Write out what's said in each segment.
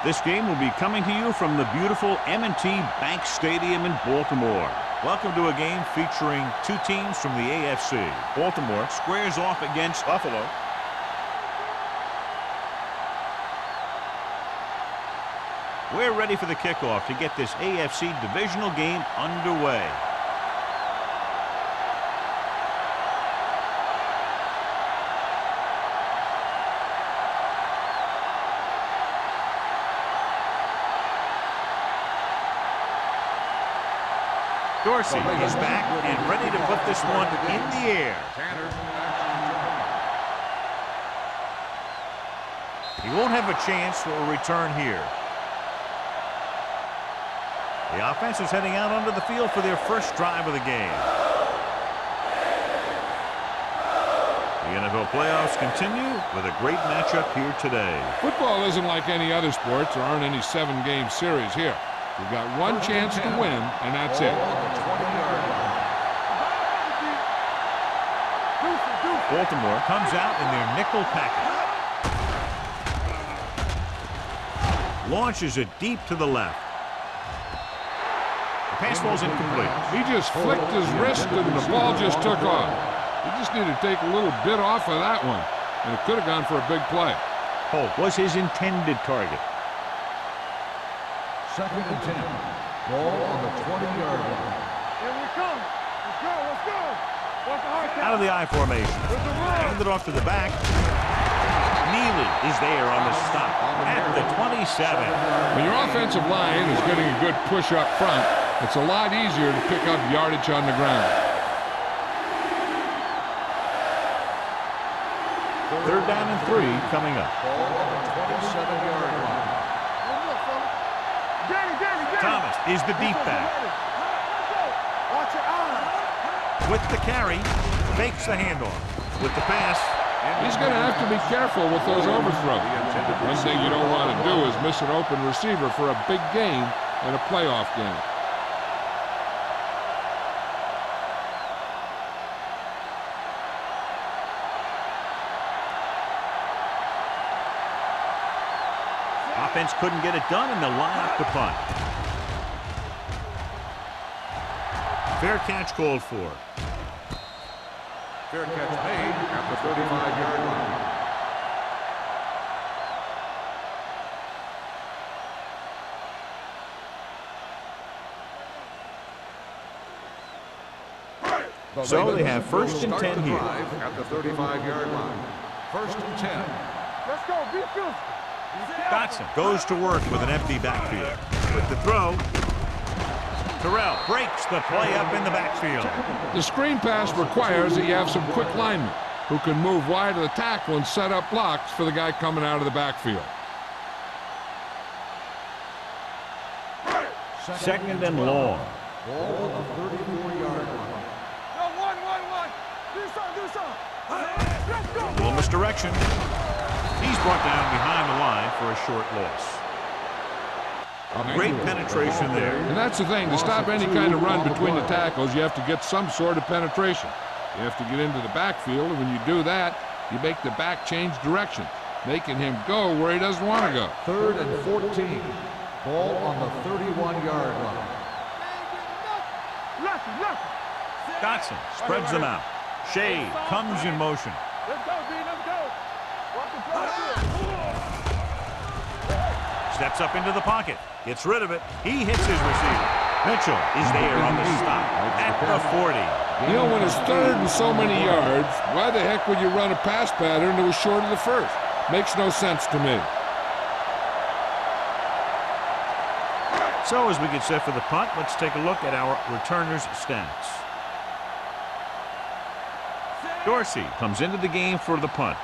This game will be coming to you from the beautiful M&T Bank Stadium in Baltimore. Welcome to a game featuring two teams from the AFC. Baltimore squares off against Buffalo. We're ready for the kickoff to get this AFC Divisional game underway. Dorsey is back and ready to put this one in the air. He won't have a chance for a return here. The offense is heading out onto the field for their first drive of the game. The NFL playoffs continue with a great matchup here today. Football isn't like any other sports. There aren't any 7-game series here. You've got one chance to win, and that's it. Baltimore comes out in their nickel package. Launches it deep to the left. The pass falls incomplete. He just flicked his wrist, and the ball just took off. He just needed to take a little bit off of that one, and it could have gone for a big play. Holt was his intended target. 2nd and 10. Ball on the 20-yard line. Here we come. Let's go. Let's go. Out of the I formation. Handed off to the back. Neely is there on the stop at the 27. When your offensive line is getting a good push up front, it's a lot easier to pick up yardage on the ground. 3rd down and 3 coming up. Ball on the 27-yard line. Thomas is the deep back. Watch your eyes. With the carry, fakes the handoff. With the pass. He's going to have to be careful with those overthrows. One thing you don't want to do is miss an open receiver for a big game in a playoff game. Offense couldn't get it done, and they'll line up to punt. Fair catch called for. Fair catch made at the 35-yard line. So they have 1st and 10 here. At the 35-yard line. 1st and 10. Let's go. Be good. Dotson goes to work with an empty backfield. With the throw, Terrell breaks the play up in the backfield. The screen pass requires that you have some quick linemen who can move wide of the tackle and set up blocks for the guy coming out of the backfield. 2nd and long. Ball on the 34-yard line. No, one. Do something. Let's go. A little misdirection. He's brought down behind the line for a short loss. Great penetration there. And that's the thing. To stop any kind of run between the tackles, you have to get some sort of penetration. You have to get into the backfield, and when you do that, you make the back change direction, making him go where he doesn't want to go. 3rd and 14. Ball on the 31-yard line. Lucky. Dotson spreads them out. Shea comes in motion. Let's go, B. Let's go. Walk the play. Steps up into the pocket. Gets rid of it. He hits his receiver. Mitchell is there on the stop at the 40. You know, when it's 3rd and so many yards, why the heck would you run a pass pattern that was short of the 1st? Makes no sense to me. So as we get set for the punt, let's take a look at our returners' stats. Dorsey comes into the game for the punt.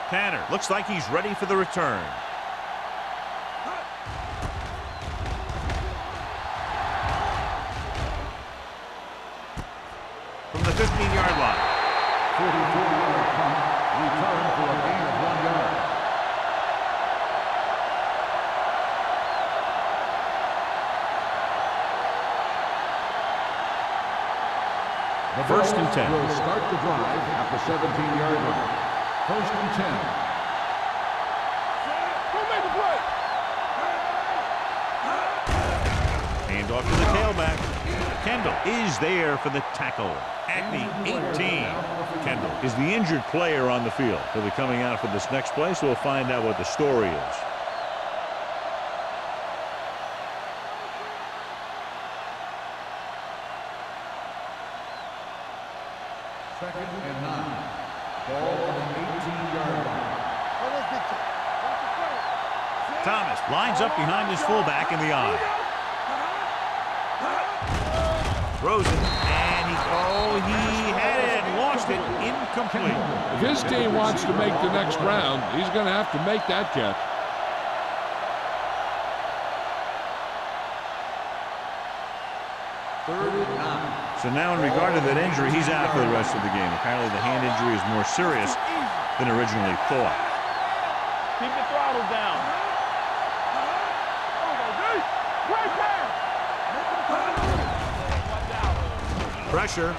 Tanner looks like he's ready for the return. From the 15-yard line. 44-yard punt. Return for a gain of 1 yard. The 1st and 10. Will start the drive at the 17-yard line. 1st and 10. Go make the play. Hands off to the tailback. Kendall is there for the tackle at the 18. Kendall is the injured player on the field. He'll be coming out for this next play, so we'll find out what the story is. Second and 9. Ball on the 18-yard line. Thomas lines up behind his fullback in the eye. Throws it, and he had it, lost it, incomplete. If his team wants to make the next round, he's going to have to make that catch. Third and 9. So now in regard to that injury, he's out for the rest of the game. Apparently the hand injury is more serious than originally thought. Keep the throttle down. Pressure.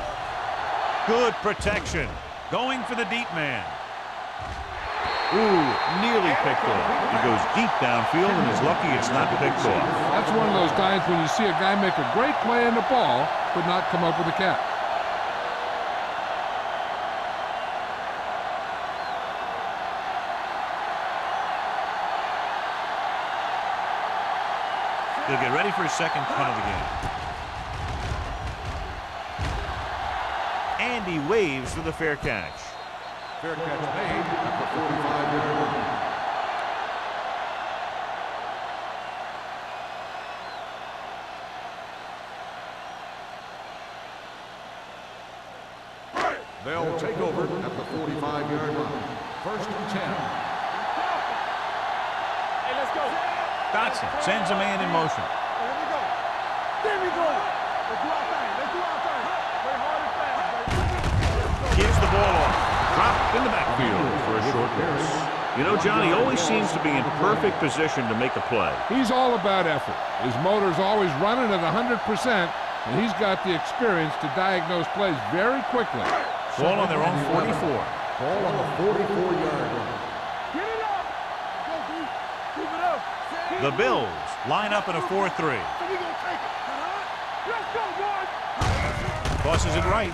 Good protection. Going for the deep man. Ooh, nearly picked off. He goes deep downfield and is lucky it's not picked off. That's one of those times when you see a guy make a great play on the ball, but not come up with a catch. They'll get ready for his second punt of the game. And he waves for the fair catch. Fair catch made at the 45-yard line. They'll take over at the 45-yard line. First and 10. Hey, let's go. Dotson sends a man in motion. Here we go. There we go. Let's do our thing. Let's do our thing. Play hard and fast, baby. Gives the ball off. Dropped in the backfield for a short pass. You know, John, he always seems to be in perfect position to make a play. He's all about effort. His motor's always running at 100%, and he's got the experience to diagnose plays very quickly. Ball on their own 44. Ball on the 44-yard line. Get it up. Go, D. Keep it up. The Bills line up in a 4-3. So we gonna take it. Let's go, boys. Tosses it right.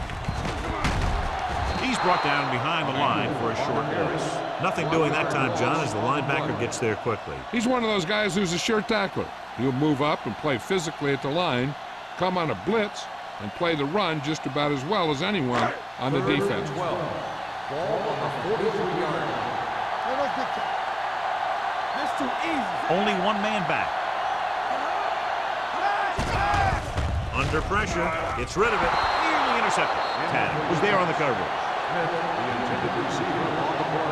He's brought down behind the line for a short pass. Nothing doing that time, John, as the linebacker gets there quickly. He's one of those guys who's a sure tackler. He'll move up and play physically at the line, come on a blitz, and play the run just about as well as anyone on the defense. 12. Ball on the 43-yard line. This too easy. Only one man back. Under pressure, gets rid of it, nearly intercepted. Tanner was there on the coverage. Smith, the intended receiver on the play.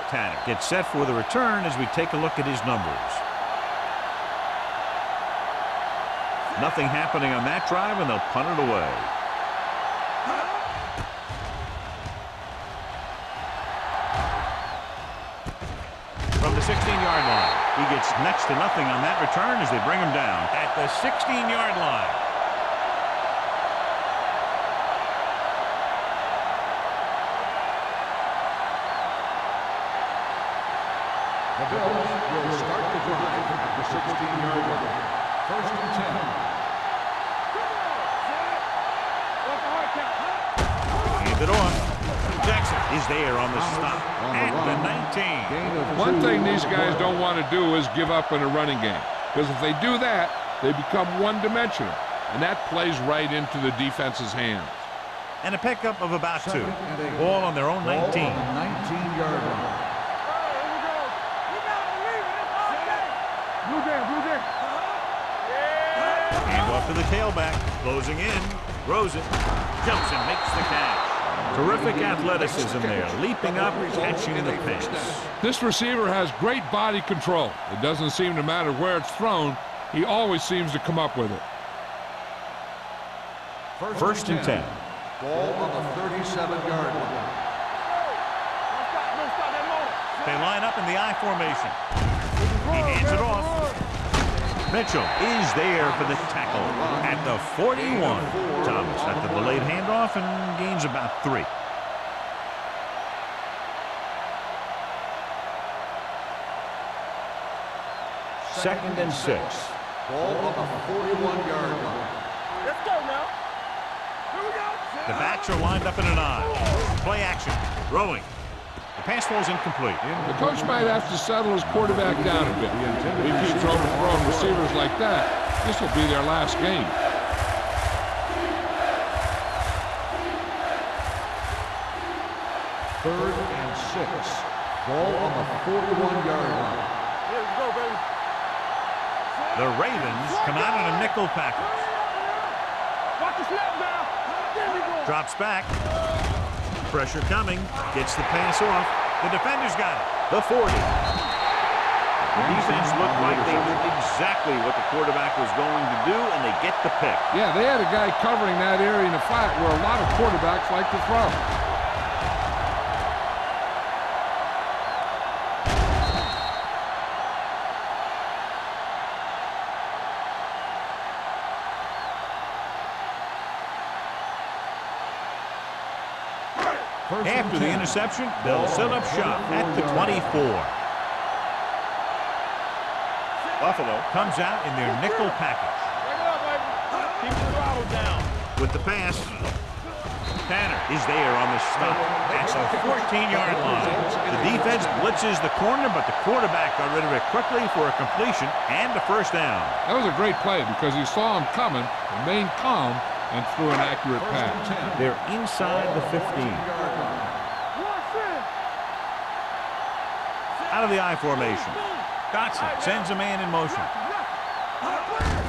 Tanner gets set for the return as we take a look at his numbers. Nothing happening on that drive, and they'll punt it away. From the 16-yard line, he gets next to nothing on that return as they bring him down at the 16-yard line. The Bills will start the drive at the 16-yard line. First and 10. Hand it off. Jackson is there on the stop at the 19. One thing these guys don't want to do is give up in a running game, because if they do that, they become one-dimensional, and that plays right into the defense's hands. And a pickup of about 2. Second and 8. Ball on their own 19. Ball on the 19-yard line. Hand off to the tailback. Closing in. Throws it. Jumps and makes the catch. Terrific athleticism there. Leaping up, catching the pass. This receiver has great body control. It doesn't seem to matter where it's thrown. He always seems to come up with it. First and 10. Ball on the 37-yard line. They line up in the I formation. He hands it off. Mitchell is there for the tackle at the 41. Thomas at the delayed handoff and gains about 3. Second and 6. Ball on the 41-yard line. Let's go now. Here we go. The backs are lined up in an I. Play action. Throwing. The pass falls incomplete. The coach might have to settle his quarterback down a bit. If he keeps overthrowing receivers like that, this will be their last game. Third and 6. Ball on the 41-yard line. Let's go, baby. The Ravens come out in a nickel package. Watch the snap now. There we go. Drops back. Pressure coming. Gets the pass off. The defender's got it. The 40. The defense looked like they knew exactly what the quarterback was going to do, and they get the pick. Yeah, they had a guy covering that area in the flat where a lot of quarterbacks like to throw. After the interception, they'll set up shop at the 24. Buffalo comes out in their nickel package. Bring it up, baby. Keep the throttle down. With the pass, Tanner is there on the stop at the 14-yard line. The defense blitzes the corner, but the quarterback got rid of it quickly for a completion and a first down. That was a great play because he saw him coming, remained calm, and threw an accurate pass. They're inside the 15. Out of the I formation. Dotson sends a man in motion.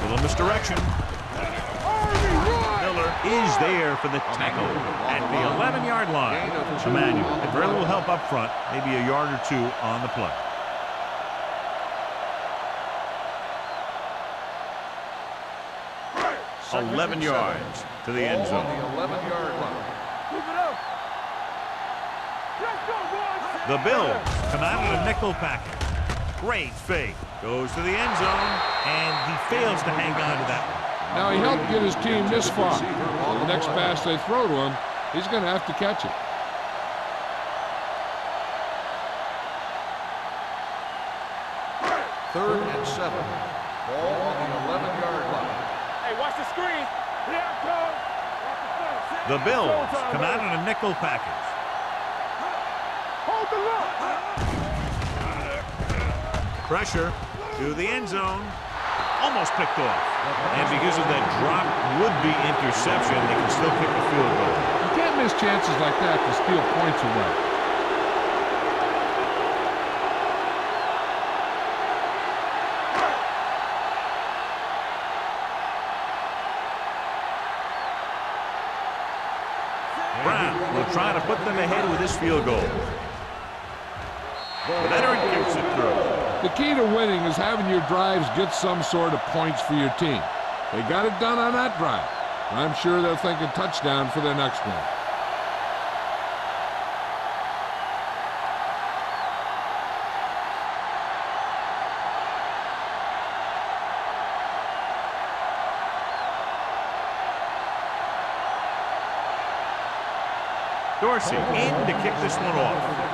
Little misdirection. Miller is there for the tackle at the 11-yard line. Emmanuel had very little help up front, maybe a yard or two on the play. Second 11 and yards to the end Ball zone. on the 11-yard line. Keep it up. Let's go, boys. The Bills come out in a nickel package. Great fake. Goes to the end zone, and he fails to hang on to that one. Now, he helped get his team this far. The next pass they throw to him, he's going to have to catch it. Third and 7. Ball on the 11-yard line. Hey, watch the screen. Here it comes. Watch the fence. The Bills come out in a nickel package. Hold the look. Pressure to the end zone. Almost picked off. And because of that drop would-be interception, they can still kick the field goal. You can't miss chances like that to steal points away. Brown will try to put them ahead with this field goal. The veteran kicks it through. The key to winning is having your drives get some sort of points for your team. They got it done on that drive. I'm sure they're thinking touchdown for their next one. Dorsey in to kick this one off.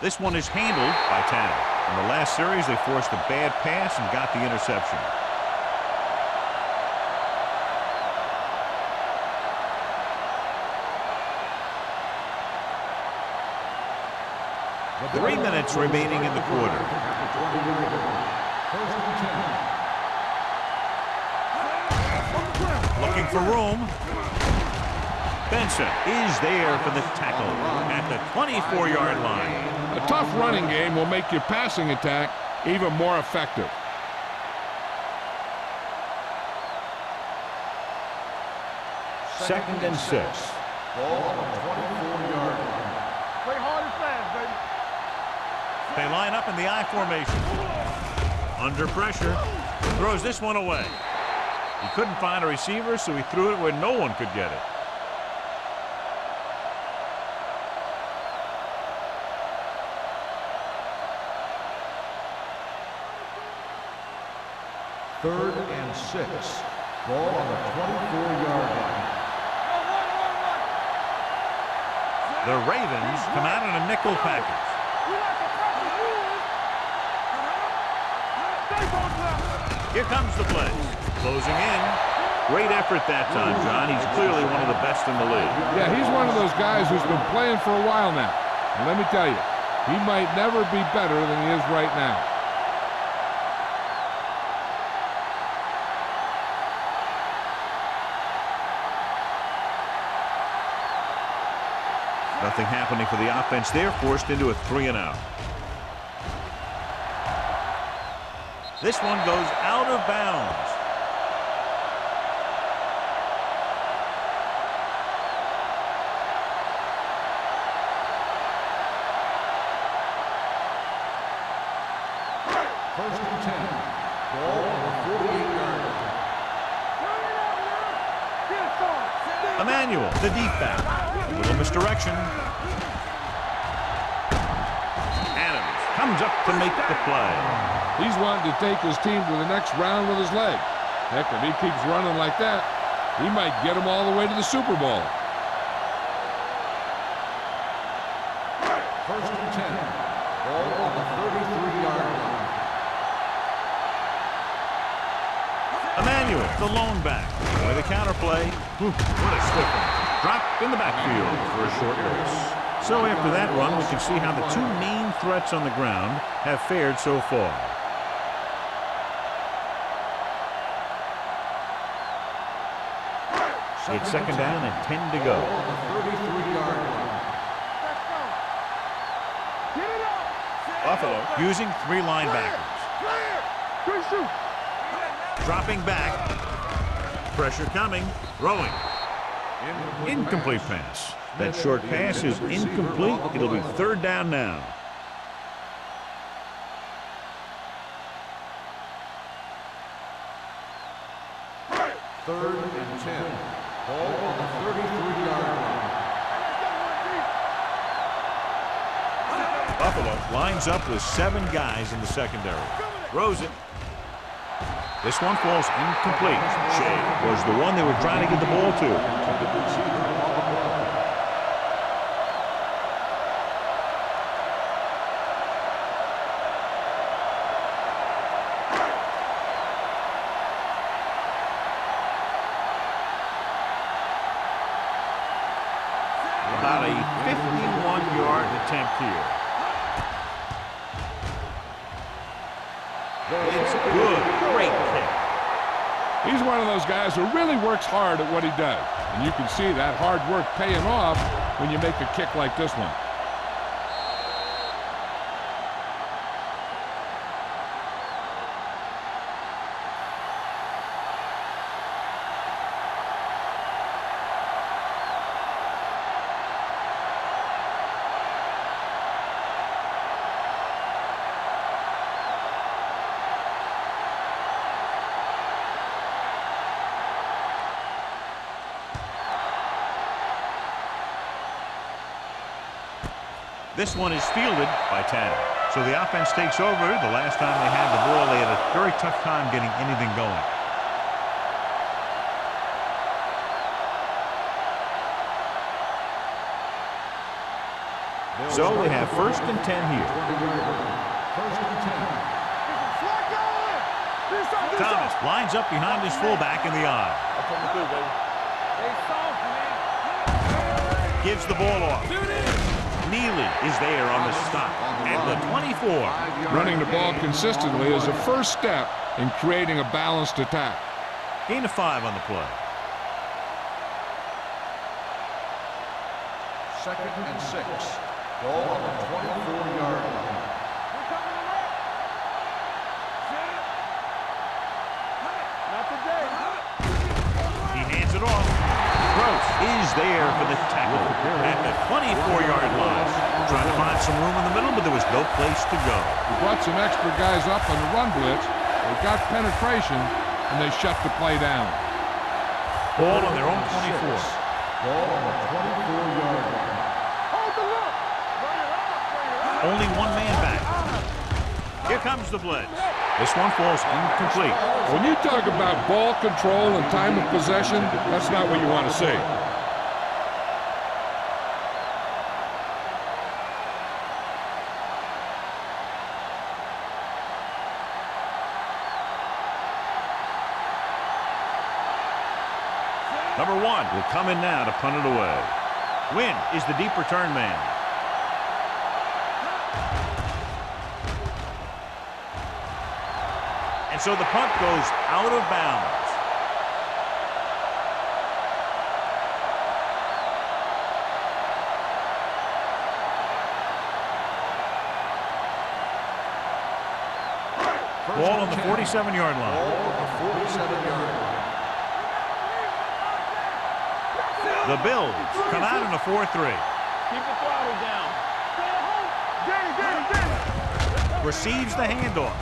This one is handled by Tanner. In the last series, they forced a bad pass and got the interception. The 3 minutes remaining in the quarter. First and 10. Looking for room. Benson is there for the tackle at the 24-yard line. A tough running game will make your passing attack even more effective. Second and 6. Ball on the 24-yard line. Play hard and fast, baby. They line up in the I formation. Under pressure. Throws this one away. He couldn't find a receiver, so he threw it where no one could get it. Third and 6. Ball on the 24-yard line. The Ravens come out in a nickel package. Here comes the blitz. Closing in. Great effort that time, John. He's clearly one of the best in the league. Yeah, he's one of those guys who's been playing for a while now. And let me tell you, he might never be better than he is right now. Nothing happening for the offense there, forced into a 3-and-out. This one goes out of bounds. First and 10. Ball on the 48-yard line. Emmanuel, the deep back. A little misdirection. Adams comes up to make the play. He's wanting to take his team to the next round with his leg. Heck, if he keeps running like that, he might get them all the way to the Super Bowl. First and 10. Ball on the 33-yard line. Emmanuel, the lone back. With a counterplay. What a stiff one. Dropped in the backfield for a short race. So after that run, we can see how the two main threats on the ground have fared so far. It's second down and 10 to go. On the 33-yard line. Buffalo using three linebackers. Dropping back. Pressure coming. Throwing. Incomplete pass. That short pass is incomplete. It'll be third down now. Third and 10. Ball on the 33-yard line. Buffalo lines up with 7 guys in the secondary. Throws it. This one falls incomplete. Shea was the one they were trying to get the ball to. About a 51-yard attempt here. It's good. Great kick. He's one of those guys who really works hard at what he does. And you can see that hard work paying off when you make a kick like this one. This one is fielded by Tanner. So the offense takes over. The last time they had the ball, they had a very tough time getting anything going. So they have first and 10 here. First and 10. Thomas lines up behind his fullback in the eye. Gives the ball off. Neely is there on the stop at the 24. Running the ball consistently is a first step in creating a balanced attack. Gain of 5 on the play. Second and 6. Ball on the 24-yard line. He hands it off. Gross is there for the tackle at the 24-yard line. Trying to find some room in the middle, but there was no place to go. He brought some extra guys up on the run blitz. They got penetration, and they shut the play down. Ball on their own 24. Ball on the 24-yard line. Only one man back. Here comes the blitz. This one falls incomplete. When you talk about ball control and time of possession, that's not what you want to see. Number 1 will come in now to punt it away. Wynn is the deep return man. And so the punt goes out of bounds. Ball on the 47-yard line. Ball on the 47-yard line. The Bills come out in a 4-3. Keep the throttle down. Receives the handoff.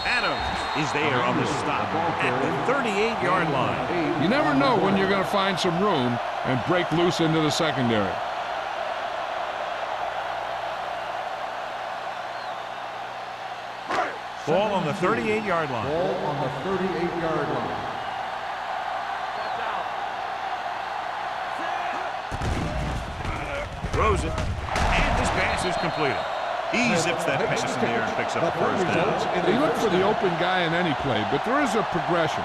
Adams is there on the stop at the 38-yard line. You never know when you're going to find some room and break loose into the secondary. Ball on the 38-yard line. Ball on the 38-yard line. Throws it. And this pass is completed. He zips that pass in the air and picks up the first down. You look for the open guy in any play, but there is a progression.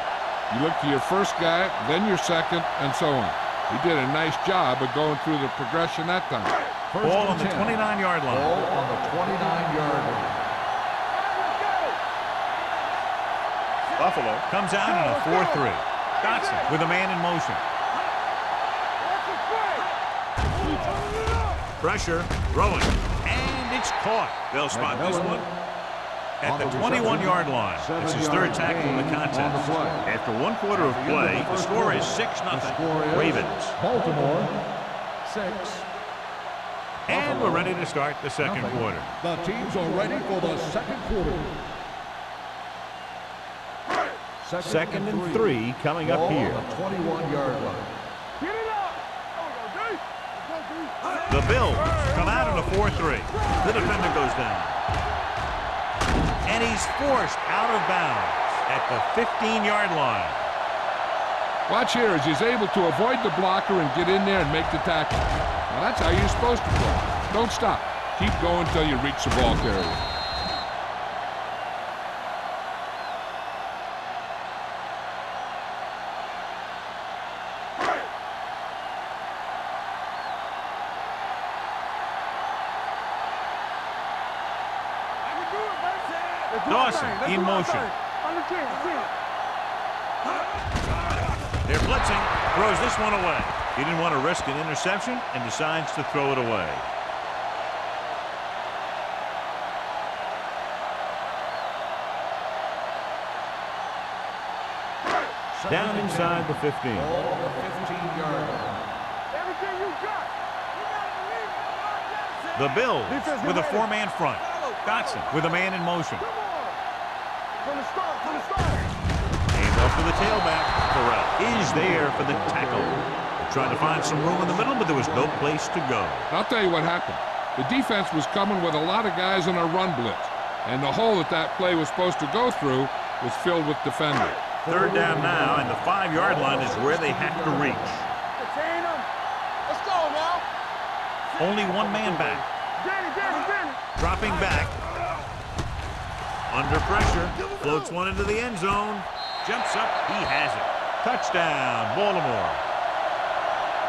You look to your first guy, then your second, and so on. He did a nice job of going through the progression that time. Ball on the 29-yard line. Ball on the 29-yard line. Buffalo comes out in a 4-3. Dotson with a man in motion. Pressure, throwing, and it's caught. They'll spot this one at the 21-yard line. It's his third tackle in the contest. After 1 quarter of play, the score is 6-0. Ravens. Baltimore 6. And we're ready to start the second quarter. The teams are ready for the second quarter. Second and 3 coming up here. Ball on the 21-yard line. Get it up. The Bills come out in a 4-3. The defender goes down. And he's forced out of bounds at the 15-yard line. Watch here as he's able to avoid the blocker and get in there and make the tackle. Now that's how you're supposed to play. Don't stop. Keep going until you reach the ball carrier. Dawson in motion. They're blitzing, throws this one away. He didn't want to risk an interception and decides to throw it away. Down inside the 15. Ball on the 15-yard line. Everything you got. The Bills with a 4-man front. Dotson with a man in motion. From the start. Hands off to the tailback. Corral is there for the tackle. Trying to find some room in the middle, but there was no place to go. I'll tell you what happened. The defense was coming with a lot of guys in a run blitz, and the hole that play was supposed to go through was filled with defenders. Third down now, and the 5-yard line is where they have to reach. Contain them. Let's go now. Only one man back. Danny. Dropping back. Under pressure. Floats one into the end zone. Jumps up. He has it. Touchdown, Baltimore.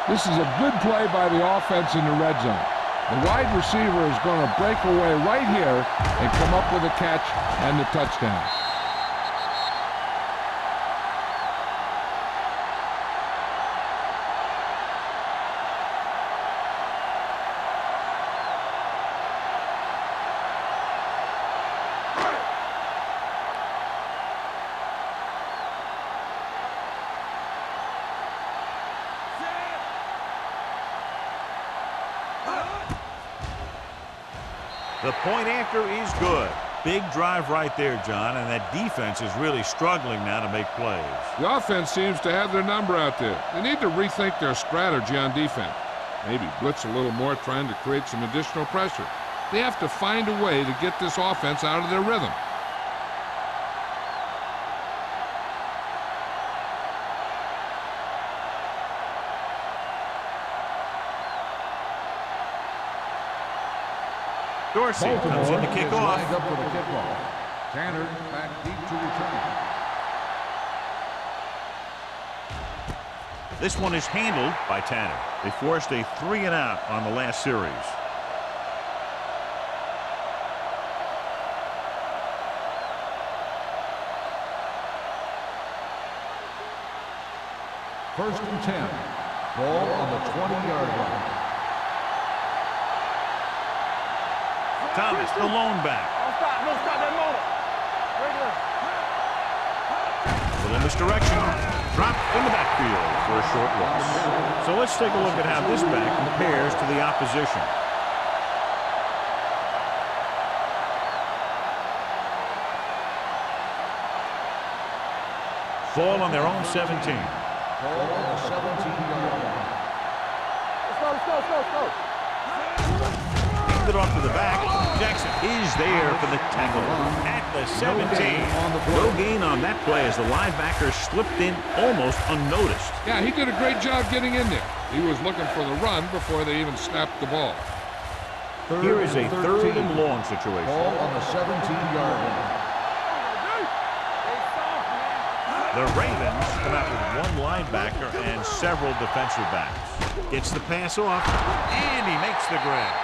This is a good play by the offense in the red zone. The wide receiver is going to break away right here and come up with a catch and the touchdown. The point after is good. Big drive right there, John, and that defense is really struggling now to make plays. The offense seems to have their number out there. They need to rethink their strategy on defense. Maybe blitz a little more, trying to create some additional pressure. They have to find a way to get this offense out of their rhythm. Dorsey comes in to kick off. Lined up for the kickoff. Tanner back deep to return. This one is handled by Tanner. They forced a 3-and-out on the last series. First and 10. Ball on the 20-yard line. Thomas, the lone back. Don't stop that motor. Pull in this direction. Dropped in the backfield for a short loss. So let's take a look at how this back compares to the opposition. Ball on their own 17. Ball on the 17-yard line. Let's go. Hand it off to the back. Jackson is there for the tackle at the 17. No gain on that play as the linebacker slipped in almost unnoticed. Yeah, he did a great job getting in there. He was looking for the run before they even snapped the ball. Here is a 3rd and long situation. Ball on the 17-yard line. The Ravens come out with one linebacker and several defensive backs. Gets the pass off, and he makes the grab.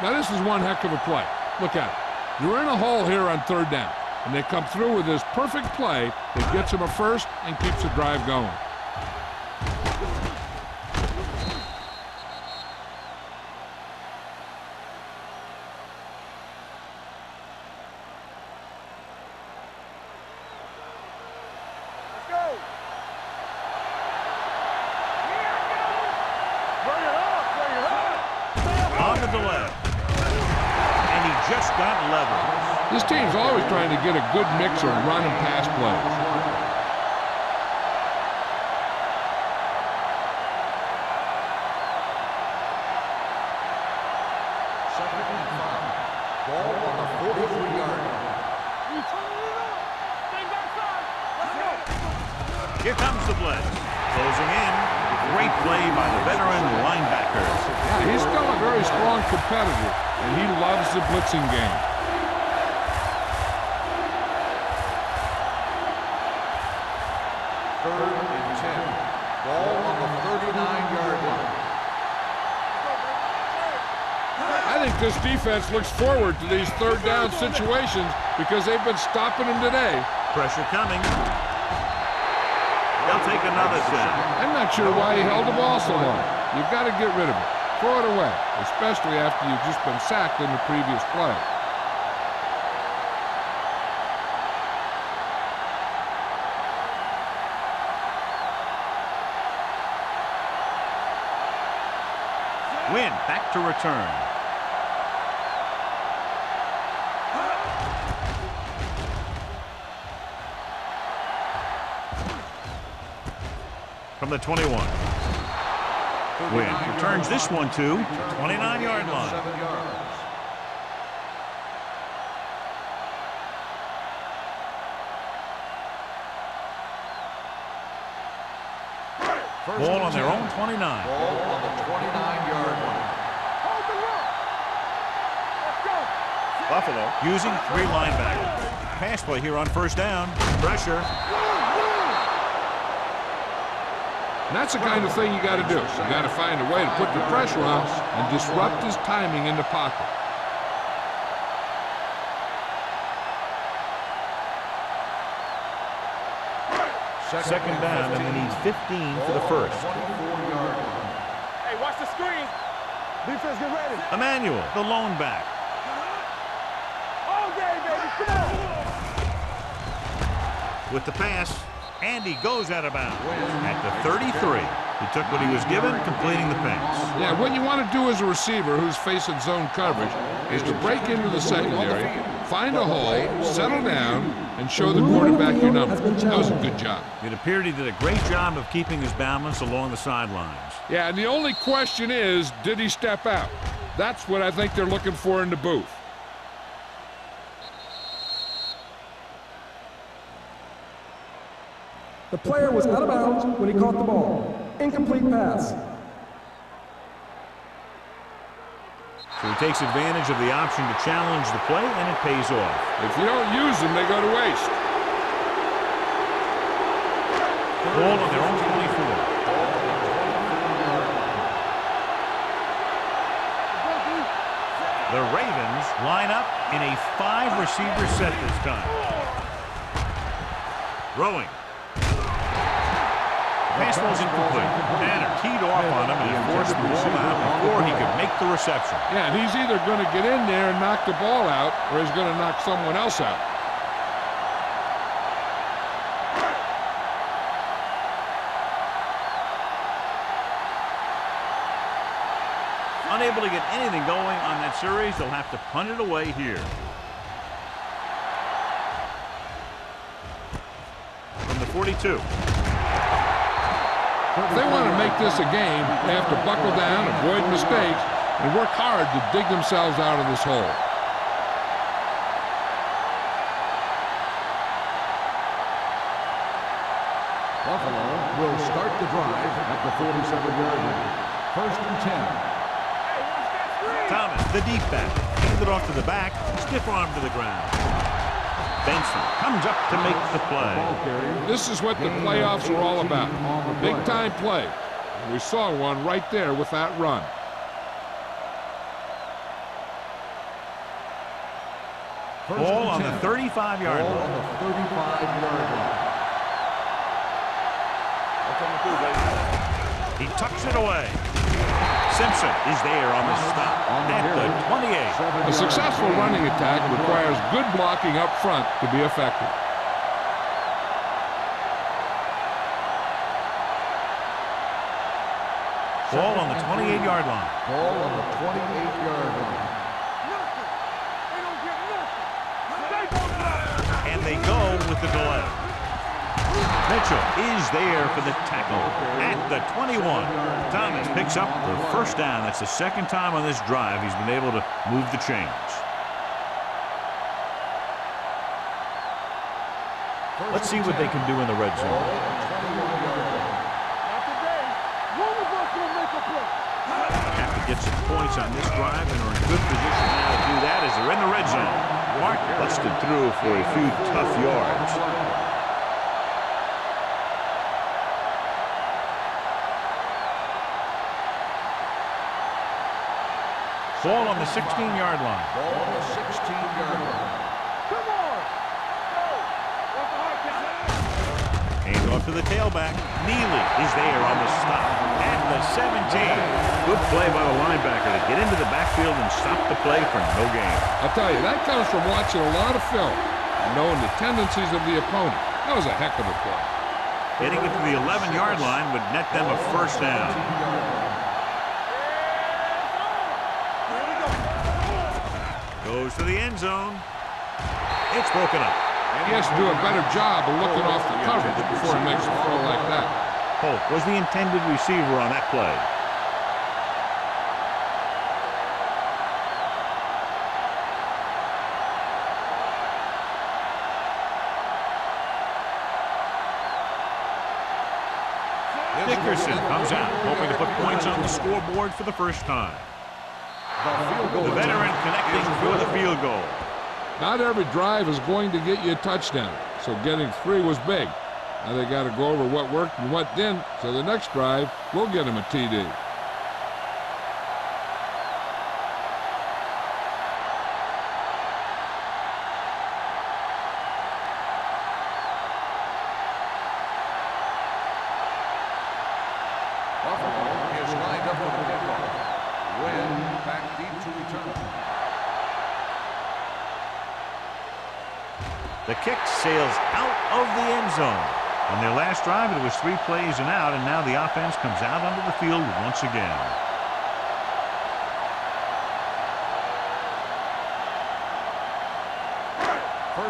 Now, this is one heck of a play. Look at it. You're in a hole here on 3rd down, and they come through with this perfect play that gets them a first and keeps the drive going. This team's always trying to get a good mix of run and pass plays. Second and 5. Ball on the 43-yard line. Here comes the blitz. Closing in. Great play by the veteran linebacker. Yeah, he's still a very strong competitor, and he loves the blitzing game. Third and 10. Ball on the 39-yard line. I think this defense looks forward to these 3rd down situations because they've been stopping them today. Pressure coming. They'll take another snap. I'm not sure why he held the ball so long. You've got to get rid of it. Throw it away, especially after you've just been sacked in the previous play. Win back to return. From the 21. Win returns this one to the 29-yard line. 7 yards. Ball on their own 29. Ball on the 29-yard line. Buffalo using 3 linebackers. Pass play here on 1st down. Pressure. And that's the kind of thing you got to do. You got to find a way to put the pressure on and disrupt his timing in the pocket. Second down, and they need 15 for the first. 24-yard line. Hey, watch the screen. Defense, get ready. Emmanuel, the lone back. All day, baby. Come on. With the pass, and he goes out of bounds at the 33. He took what he was given, completing the pass. Yeah, what you want to do as a receiver who's facing zone coverage is to break into the secondary, find a hole, settle down, and show the quarterback your number. That was a good job. It appeared he did a great job of keeping his balance along the sidelines. Yeah, and the only question is, did he step out? That's what I think they're looking for in the booth. The player was out of bounds when he caught the ball. Incomplete pass. So he takes advantage of the option to challenge the play, and it pays off. If you don't use them, they go to waste. Ball on their own 24. The Ravens line up in a 5-receiver set this time. Throwing. Pass was incomplete. Tanner teed off on him and he forced the ball out before he could make the reception. Yeah, and he's either going to get in there and knock the ball out, or he's going to knock someone else out. Unable to get anything going on that series, they'll have to punt it away here. From the 42. If they want to make this a game, they have to buckle down, avoid mistakes, and work hard to dig themselves out of this hole. Buffalo will start the drive at the 47-yard line. First and 10. Thomas, the deep back, hands it off to the back, stiff arm to the ground. Benson comes up to make the play. This is what the playoffs are all about. Big-time play. We saw one right there with that run. Ball on the 35-yard line. He tucks it away. Simpson is there on the stop at the 28. A successful running attack requires good blocking up front to be effective. Ball on the 28-yard line. Ball on the 28-yard line. And they go with the delay. Mitchell is there for the tackle at the 21. Thomas picks up the first down. That's the second time on this drive he's been able to move the chains. Let's see what they can do in the red zone. Have to get some points on this drive and are in good position now to do that as they're in the red zone. Mark busted through for a few tough yards. Ball on the 16-yard line. Ball on the 16-yard line. Come on! Hands off to the tailback. Neely is there on the stop at the 17. Good play by the linebacker to get into the backfield and stop the play for no gain. I'll tell you, that comes from watching a lot of film and knowing the tendencies of the opponent. That was a heck of a play. Getting it to the 11-yard line would net them a first down. Goes to the end zone. It's broken up. He has to do a better job of looking off the coverage before he makes a throw like that. Polk was the intended receiver on that play. Dickerson comes out, hoping to put points on the scoreboard for the first time. The veteran connecting for the field goal. Not every drive is going to get you a touchdown, so getting 3 was big. Now they got to go over what worked and what didn't, so the next drive will get him a TD. Buffalo is lined up with the kickoff. Wynn back deep to return. The kick sails out of the end zone. On their last drive, it was 3 plays and out, and now the offense comes out onto the field once again.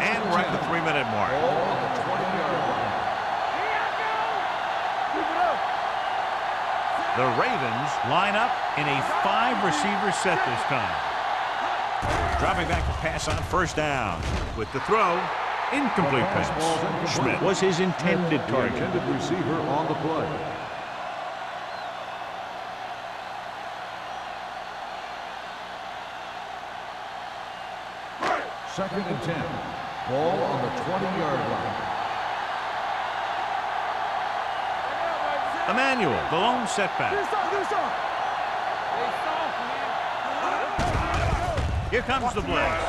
And we're at the 3-minute mark. Ball on the 20-yard line. The Ravens line up in a 5-receiver set this time. Dropping back to pass on first down. With the throw, incomplete pass. Schmidt was his intended target. The intended receiver on the play. Second and 10. Ball on the 20-yard line. Emmanuel, the lone setback. Get us off. Here comes the blitz.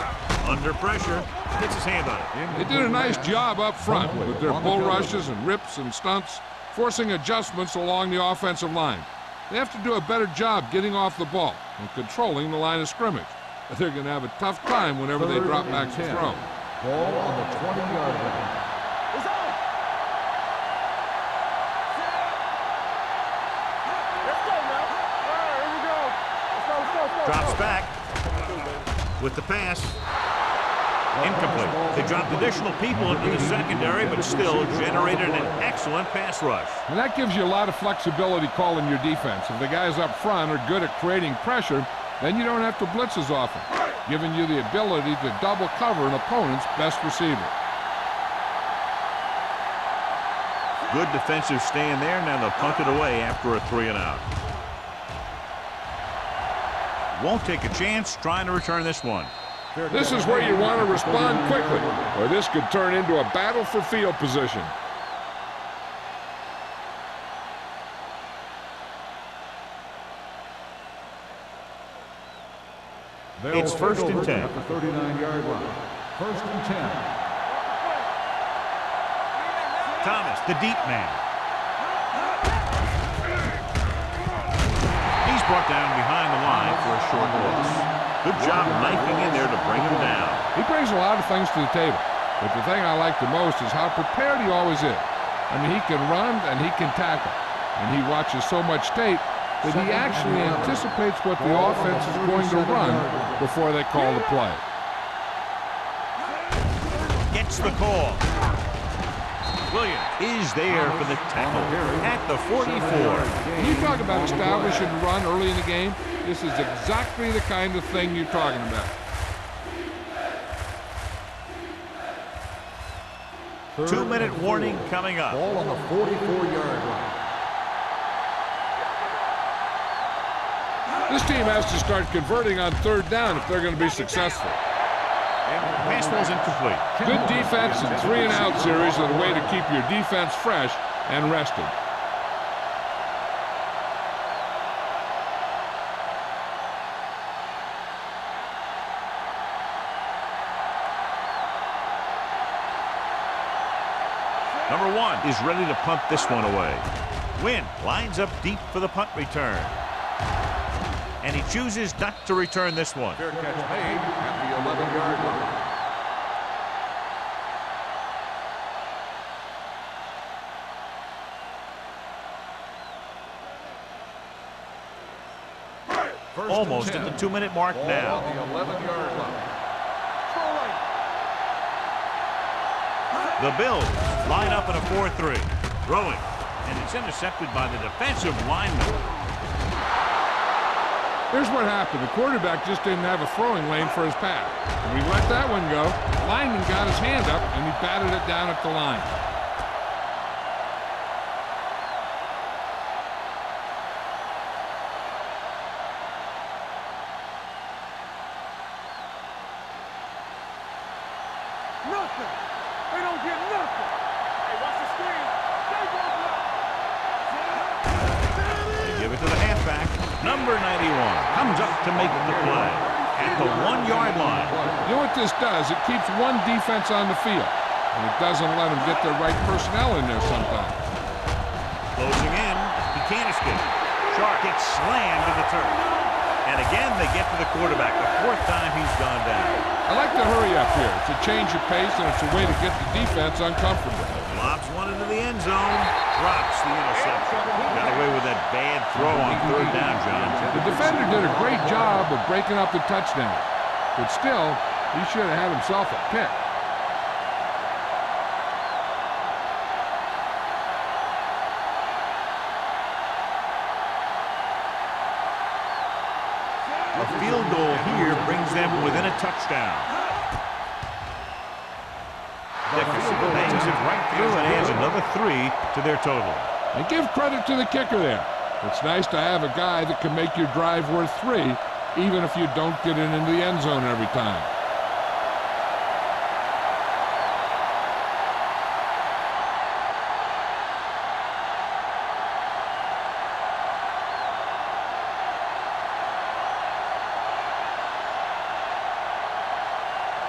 Under pressure, gets his hand on it. They did a nice job up front with their bull rushes and rips and stunts, forcing adjustments along the offensive line. They have to do a better job getting off the ball and controlling the line of scrimmage. They're going to have a tough time whenever they drop back to throw. Ball on the 20-yard line. It's on. Let's go now. All right, here we go. Let's go. Drops back with the pass. Incomplete. They dropped additional people into the secondary, but still generated an excellent pass rush. And that gives you a lot of flexibility calling your defense. If the guys up front are good at creating pressure, then you don't have to blitz as often, giving you the ability to double cover an opponent's best receiver. Good defensive stand there. Now they'll punt it away after a 3-and-out. Won't take a chance trying to return this one. This is where you want to respond quickly, or this could turn into a battle for field position. It's 1st and 10. At the 39-yard line. 1st and 10. Thomas, the deep man. He's brought down behind the line for a short loss. Good job knifing in there to bring him down. He brings a lot of things to the table, but the thing I like the most is how prepared he always is. I mean, he can run and he can tackle, and he watches so much tape that he actually anticipates what the offense is going to run before they call the play. Gets the call. Williams is there for the tackle at the 44. When you talk about establishing the run early in the game, this is exactly the kind of thing you're talking about. 2-minute warning coming up. Ball on the 44-yard line. This team has to start converting on 3rd down if they're going to be successful. Pass ball's incomplete. Good defense and 3-and-out series are the way to keep your defense fresh and rested. Number 1 is ready to punt this one away. Wynn lines up deep for the punt return. And he chooses not to return this one. Fair catch made at the 11-yard line. Almost at the 2-minute mark now. On the 11-yard line. The Bills line up in a 4-3. Throwing. And it's intercepted by the defensive lineman. Here's what happened. The quarterback just didn't have a throwing lane for his pass. When he let that one go, the lineman got his hand up and he batted it down at the line. Nothing. They don't get nothing. Hey, watch the screen. They won't block. They give it to the halfback. Number 91 comes up to make the play at the 1-yard line. You know what this does? It keeps one defense on the field, and it doesn't let them get the right personnel in there sometimes. Closing in. He can't escape. Shark gets slammed to the turf. And again, they get to the quarterback. The 4th time he's gone down. I like the hurry up here. It's a change of pace, and it's a way to get the defense uncomfortable. Lobs one into the end zone. Drops the interception. Got away with that bad throw on 3rd down, John. The defender did a great job of breaking up the touchdown, but still, he should have had himself a pick. A field goal here brings them within a touchdown. Dickerson bangs it right through and adds another 3 to their total. And give credit to the kicker there. It's nice to have a guy that can make your drive worth 3, even if you don't get it into the end zone every time.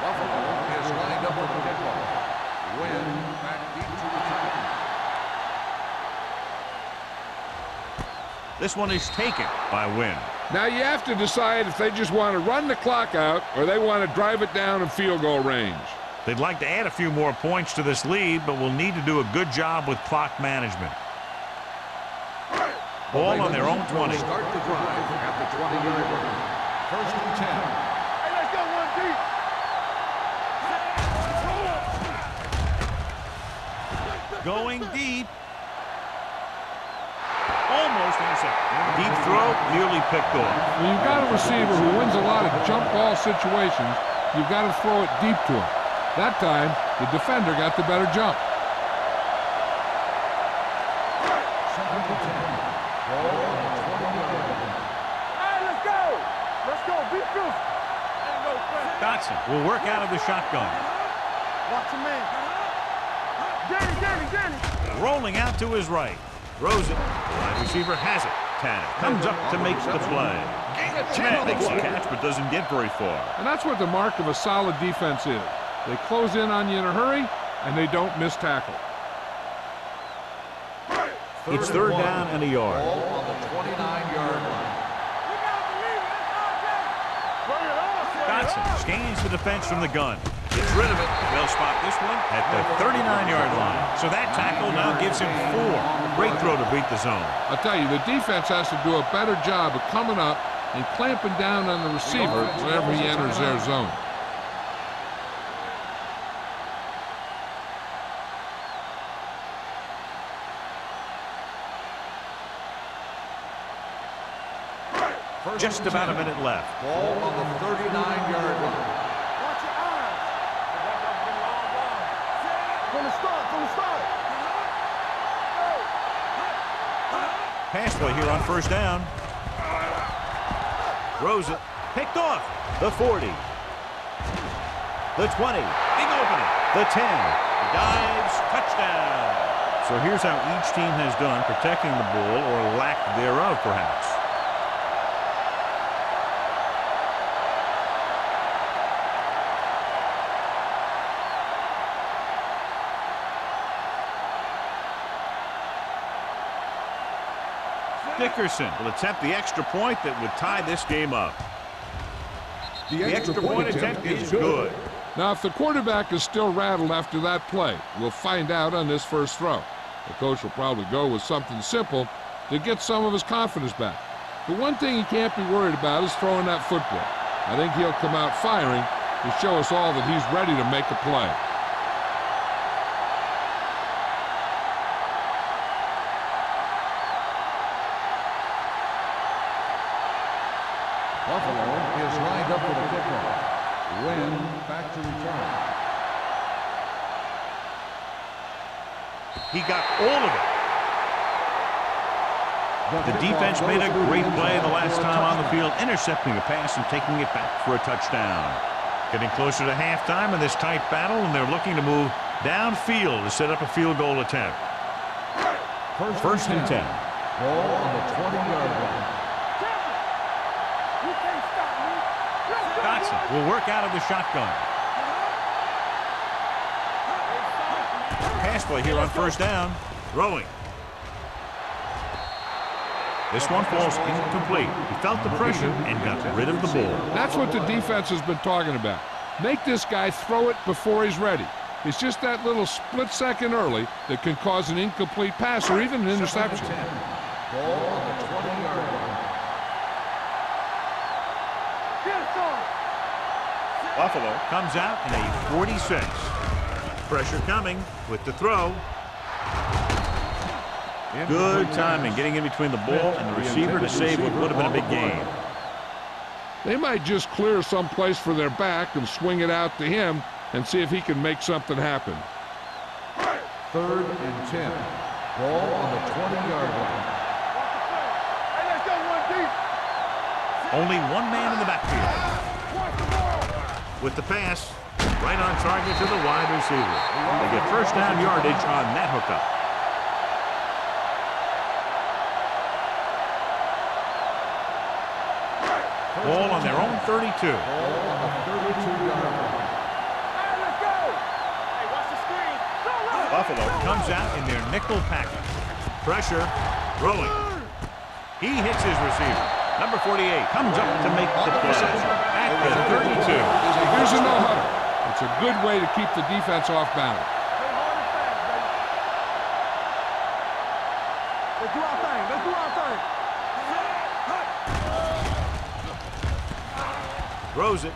Buffalo is lined up for the kickoff. Win back deep to return. This one is taken by Wynn. Now you have to decide if they just want to run the clock out or they want to drive it down in field goal range. They'd like to add a few more points to this lead, but will need to do a good job with clock management. Ball on their own 20. Start the drive at the 20-yard line. First and 10. Hey, let's go one deep. Going deep. Almost intercepted. Deep throw, nearly picked off. When you've got a receiver who wins a lot of jump ball situations, you've got to throw it deep to him. That time, the defender got the better jump. Second and 10. Ball on the 20-yard line. Hey, let's go. Let's go. Be fierce. Ain't no pressure. Dotson will work out of the shotgun. Watch your man. Get it. Rolling out to his right. Throws it. The wide receiver has it. Tanner comes up to make the play. Makes the catch but doesn't get very far. And that's what the mark of a solid defense is. They close in on you in a hurry, and they don't miss tackle. It's third down and a yard. Ball on the 29-yard line. Dotson scans the defense from the gun. Gets rid of it. They'll spot this one at the 39-yard line. So that tackle now gives him 4. Great throw to beat the zone. I'll tell you, the defense has to do a better job of coming up and clamping down on the receiver whenever he enters their zone. Just about a minute left. Ball on the 39-yard line. Watch your eyes. From the start. Pass play here on first down. Throws it. Picked off. The 40. The 20. Big opening. The 10. Dives. Touchdown. So here's how each team has done protecting the ball, or lack thereof, perhaps. Dickerson will attempt the extra point that would tie this game up. The extra point attempt is good. Now, if the quarterback is still rattled after that play, we'll find out on this first throw. The coach will probably go with something simple to get some of his confidence back. The one thing he can't be worried about is throwing that football. I think he'll come out firing to show us all that he's ready to make a play. Buffalo is lined up for the kickoff. Win back to return. He got all of it. The defense made a great play the last time on the field, intercepting a pass and taking it back for a touchdown. Getting closer to halftime in this tight battle, and they're looking to move downfield to set up a field goal attempt. First and 10. Ball on the 20-yard line. Dotson will work out of the shotgun. Pass play here on first down. Throwing. This one falls incomplete. He felt the pressure and got rid of the ball. That's what the defense has been talking about. Make this guy throw it before he's ready. It's just that little split second early that can cause an incomplete pass or even an interception. Ball on the 20-yard line. Buffalo comes out in a 46. Pressure coming with the throw. Good timing, getting in between the ball and the receiver to save what would have been a big game. They might just clear some place for their back and swing it out to him and see if he can make something happen. Third and 10. Ball on the 20-yard line. Hey, let's go one deep. Only one man in the backfield. With the pass, right on target to the wide receiver. They get first down yardage on that hookup. Ball on their own 32. Ball on the 32-yard line. Buffalo comes out in their nickel package. Pressure, throwing. He hits his receiver. Number 48 comes up to make the play. At the 32. Here's a no-huddle. It's a good way to keep the defense off balance. Play hard and fast, baby. Let's do our thing. Let's do our thing. Throws it.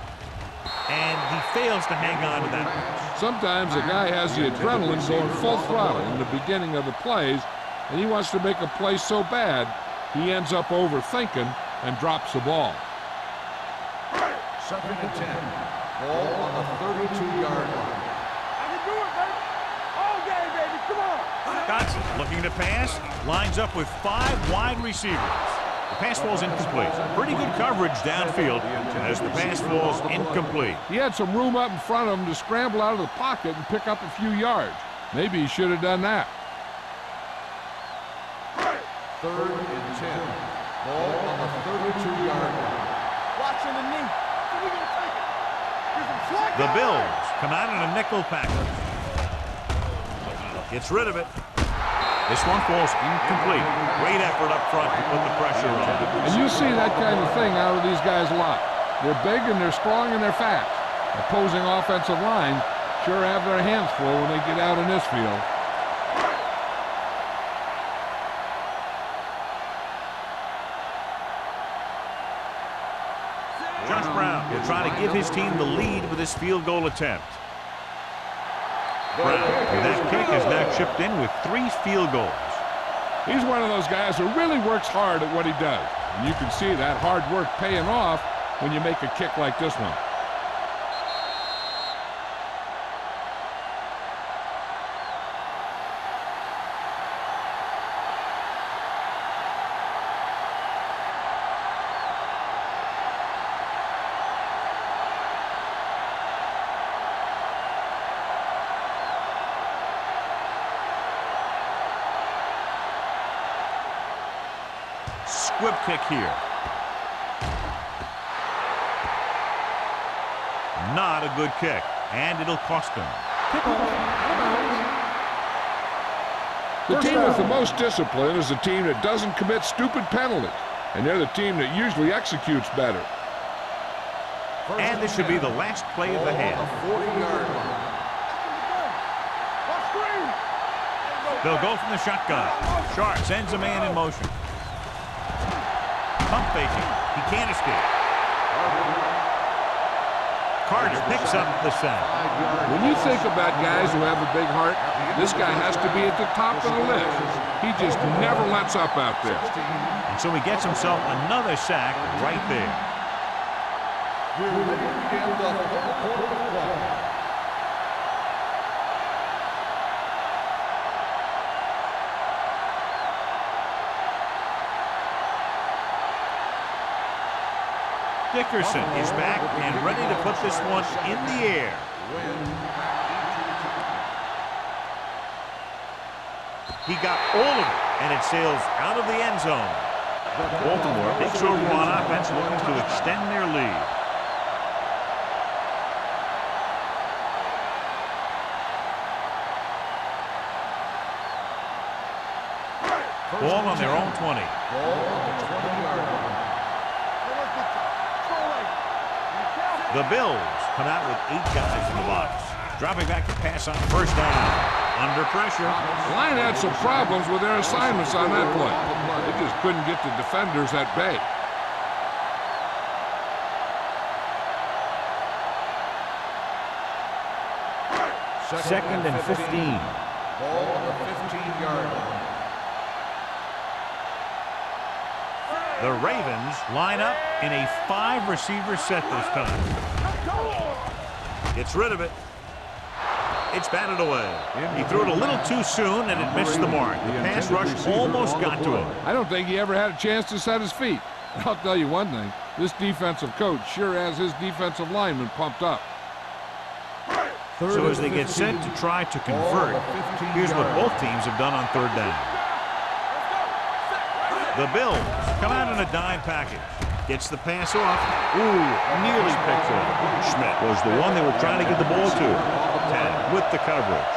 And he fails to hang on to that one. Sometimes a guy has the adrenaline going full throttle in the beginning of the plays, and he wants to make a play so bad, he ends up overthinking and drops the ball. 2nd and 10. Ball on the 32-yard line. I can do it, baby. All game, baby. Come on. Johnson looking to pass. Lines up with 5 wide receivers. The pass falls incomplete. Pretty good coverage downfield as the pass falls incomplete. He had some room up in front of him to scramble out of the pocket and pick up a few yards. Maybe he should have done that. 3rd and 10. Ball on the 32-yard line. Watching the knee. We're going to take it. Here's some slack. The Bills come out in a nickel package. Gets rid of it. This one falls incomplete. Great effort up front to put the pressure on. And you see that kind of thing out of these guys a lot. They're big and they're strong and they're fast. Opposing offensive line sure have their hands full when they get out in this field. Josh Brown will try to give his team the lead with his field goal attempt. Brown, with that kick, is now chipped in with 3 field goals. He's one of those guys who really works hard at what he does. And you can see that hard work paying off when you make a kick like this one. Squib kick here. Not a good kick, and it'll cost him. The team with the most discipline is the team that doesn't commit stupid penalties, and they're the team that usually executes better. And this should be the last play of the half. 40-yard line. They'll go from the shotgun. Sharp sends a man in motion. Pump faking. He can't escape. Carter picks up the sack. When you think about guys who have a big heart, this guy has to be at the top of the list. He just never lets up out there. And so he gets himself another sack right there. We're ready to begin the 4th quarter of play. Dickerson is back and ready to put this one in the air. He got all of it, and it sails out of the end zone. Baltimore takes over on offense, looking to extend their lead. Ball on their own 20. Ball on the 20-yard line. The Bills come out with 8 guys in the box. Dropping back to pass on 1st down. Under pressure. The line had some problems with their assignments on that play. They just couldn't get the defenders at bay. Second and 15. Ball on the 15-yard line. The Ravens line up in a 5-receiver set this time. Gets rid of it. It's batted away. He threw it a little too soon, and it missed the mark. The pass rush almost got to him. I don't think he ever had a chance to set his feet. I'll tell you one thing. This defensive coach sure has his defensive linemen pumped up. So as they get set to try to convert, here's what both teams have done on 3rd down. The Bills come out in a dime package. Gets the pass off. Ooh, nearly picked off. Schmidt was the one they were trying to get the ball to. 10 with the coverage.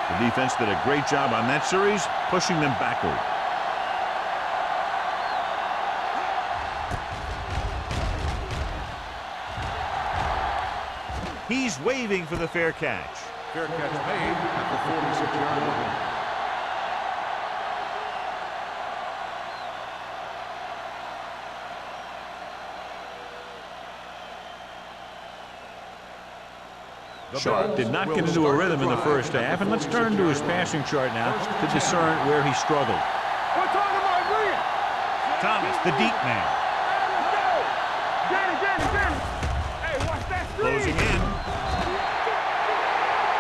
The defense did a great job on that series, pushing them backward. He's waving for the fair catch. Fair catch made at the 46-yard line. Sharp did not get into a rhythm in the first half, and let's turn to his passing chart now to discern where he struggled. We're talking about William. Thomas, the deep man. Danny. Hey, watch that screen. Closing in.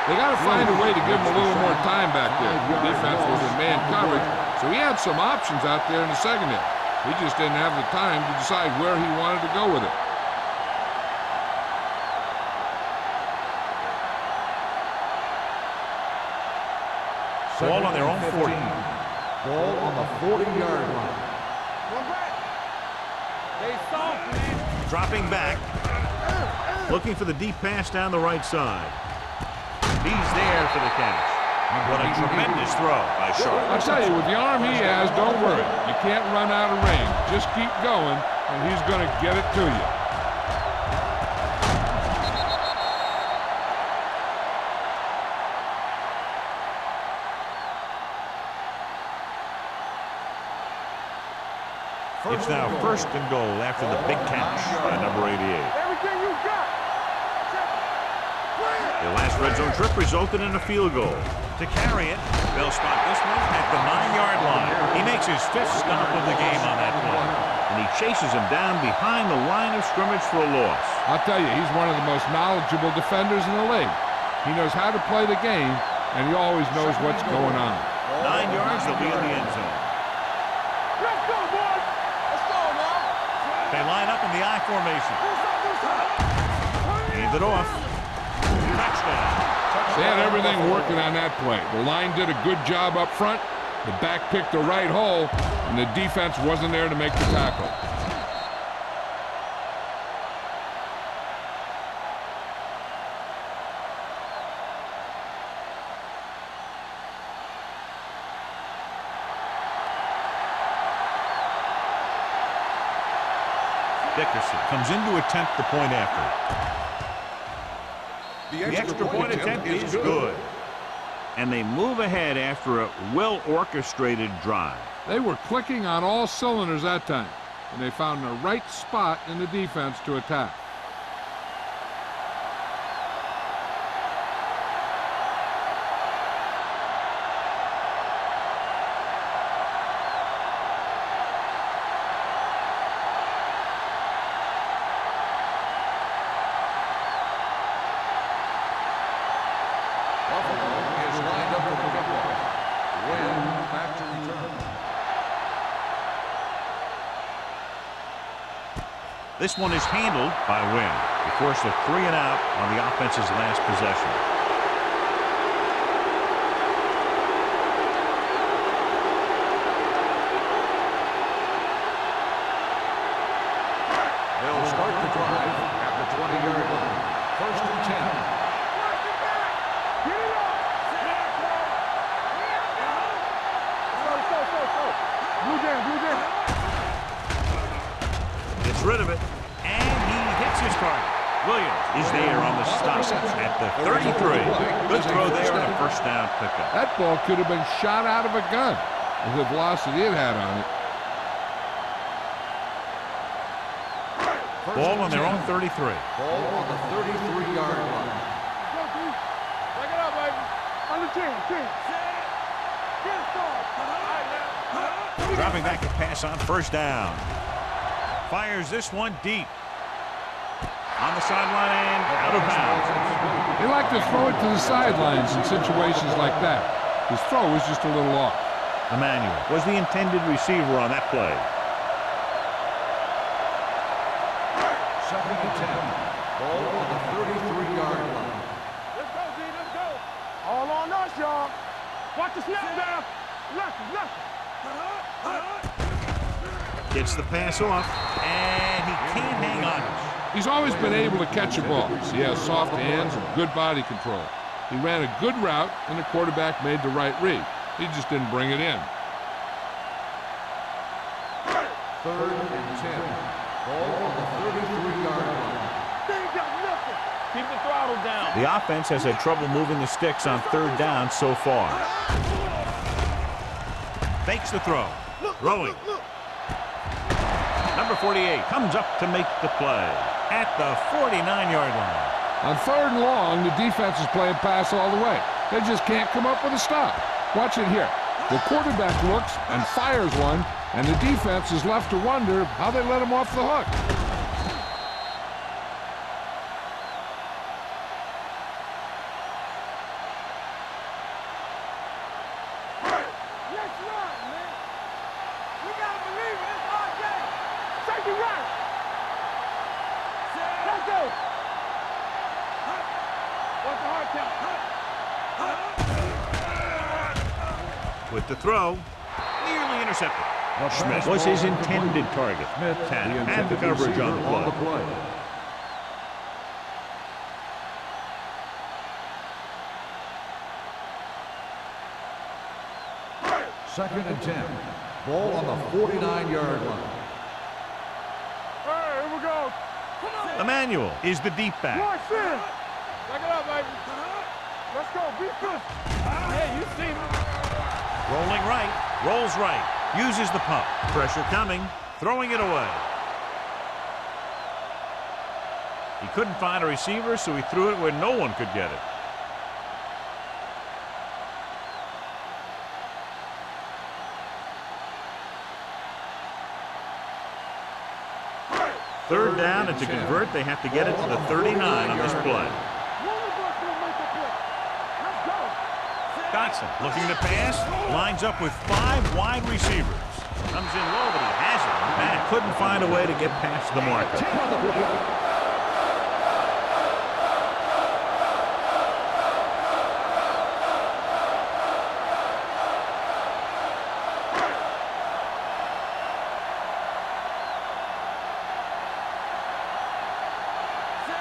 They got to find a way to give him a little more time back there. The defense was in man coverage, so he had some options out there in the second half. He just didn't have the time to decide where he wanted to go with it. Ball on their own 40. Ball on the 40-yard line. One back. They soft, man. Dropping back. Looking for the deep pass down the right side. He's there for the catch. What a tremendous throw by Sharp. I tell you, with the arm he has, don't worry. You can't run out of range. Just keep going, and he's going to get it to you. It's now first and goal after the big catch by number 88. Everything you got. The last red zone trip resulted in a field goal. To carry it, they'll spot this one at the 9-yard line. He makes his 5th stop of the game on that play, and he chases him down behind the line of scrimmage for a loss. I'll tell you, he's one of the most knowledgeable defenders in the league. He knows how to play the game, and he always knows what's going on. 9 yards, they'll be in the end zone. Let's go, boys. Let's go now. They line up in the I formation. Hand it off. Touchdown. They had everything working on that play. The line did a good job up front. The back picked the right hole, and the defense wasn't there to make the tackle. Dickerson comes in to attempt the point after. The extra point attempt is good. And they move ahead after a well-orchestrated drive. They were clicking on all cylinders that time, and they found the right spot in the defense to attack. This one is handled by Wynn. He forced a 3-and-out on the offense's last possession. They'll start the drive at the 20-yard line. First and 10. Get it up. Go. Blue down. Gets rid of it, and he hits his target. Williams is there on the stop at the 33. Good throw there and a first down pickup. That ball could have been shot out of a gun with the velocity it had on it. Ball on their own 33. Ball on the 33-yard line. Go, D. Break it up, baby. Under 10. Get it started. Dropping back to pass on first down. Fires this one deep. On the sideline and out of bounds. They like to throw it to the sidelines in situations like that. His throw was just a little off. Emmanuel was the intended receiver on that play. Second and 10. Ball on the 33-yard line. Let's go, D. Let's go. All on us, y'all. Watch the snap down. Left. Gets the pass off, and he can't hang on. He's always been able to catch a ball. He has soft hands and good body control. He ran a good route, and the quarterback made the right read. He just didn't bring it in. 3rd and 10. Ball on the 33-yard line. They ain't got nothing. Keep the throttle down. The offense has had trouble moving the sticks on 3rd down so far. Fakes the throw. Throwing. Number 48 comes up to make the play at the 49-yard line. On 3rd and long, the defense is playing pass all the way. They just can't come up with a stop. Watch it here. The quarterback looks and fires one, and the defense is left to wonder how they let him off the hook. Let's run, man. We gotta believe it. It's our game. Safety right. Let's go. What's the hard count? With the throw, nearly intercepted. Smith was his intended target. Tanner had the coverage on the play. 2nd and 10. Ball on the 49-yard line. Hey, here we go. Emmanuel is the deep back. Watch this. Back it up, baby. Let's go. Be good. Yeah, you see me. Rolling right, rolls right, uses the pump. Pressure coming, throwing it away. He couldn't find a receiver, so he threw it where no one could get it. Third down, and to convert, they have to get it to the 39 on this play. Dotson looking to pass, lines up with 5 wide receivers. Comes in low, but he has it. Matt couldn't find a way to get past the marker.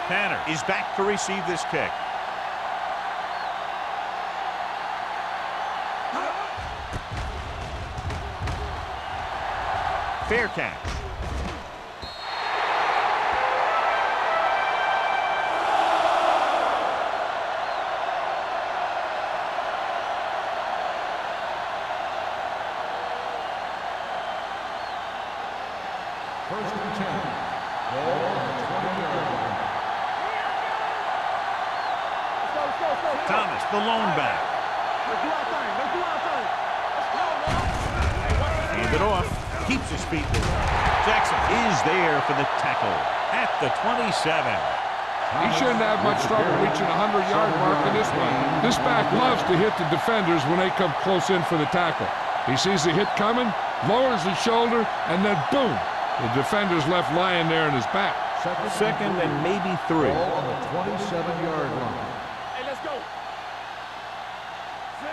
Tanner is back to receive this kick. Fair catch. First and 10. Ball on the 20-yard line. Thomas, the lone back. Let's do our thing. Let's do our thing. Hand it off. Keeps his feet moving. Jackson is there for the tackle at the 27. He shouldn't have much trouble reaching the 100-yard mark in this one. This back loves to hit the defenders when they come close in for the tackle. He sees the hit coming, lowers his shoulder, and then boom, the defender's left lying there in his back. Second and maybe 3. Ball on the 27-yard line. Hey, let's go.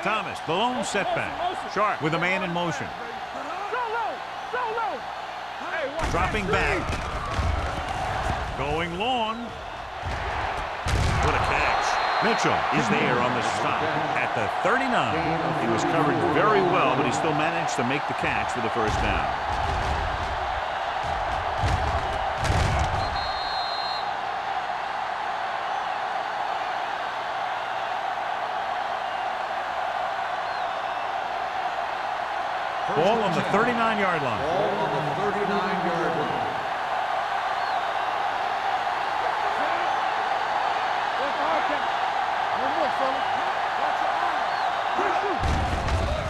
Thomas, the lone setback. Sharp with a man in motion. Dropping back. Going long. What a catch. Mitchell is there on the stop at the 39. He was covered very well, but he still managed to make the catch for the first down. Ball on the 39-yard line. Ball on the 39-yard line.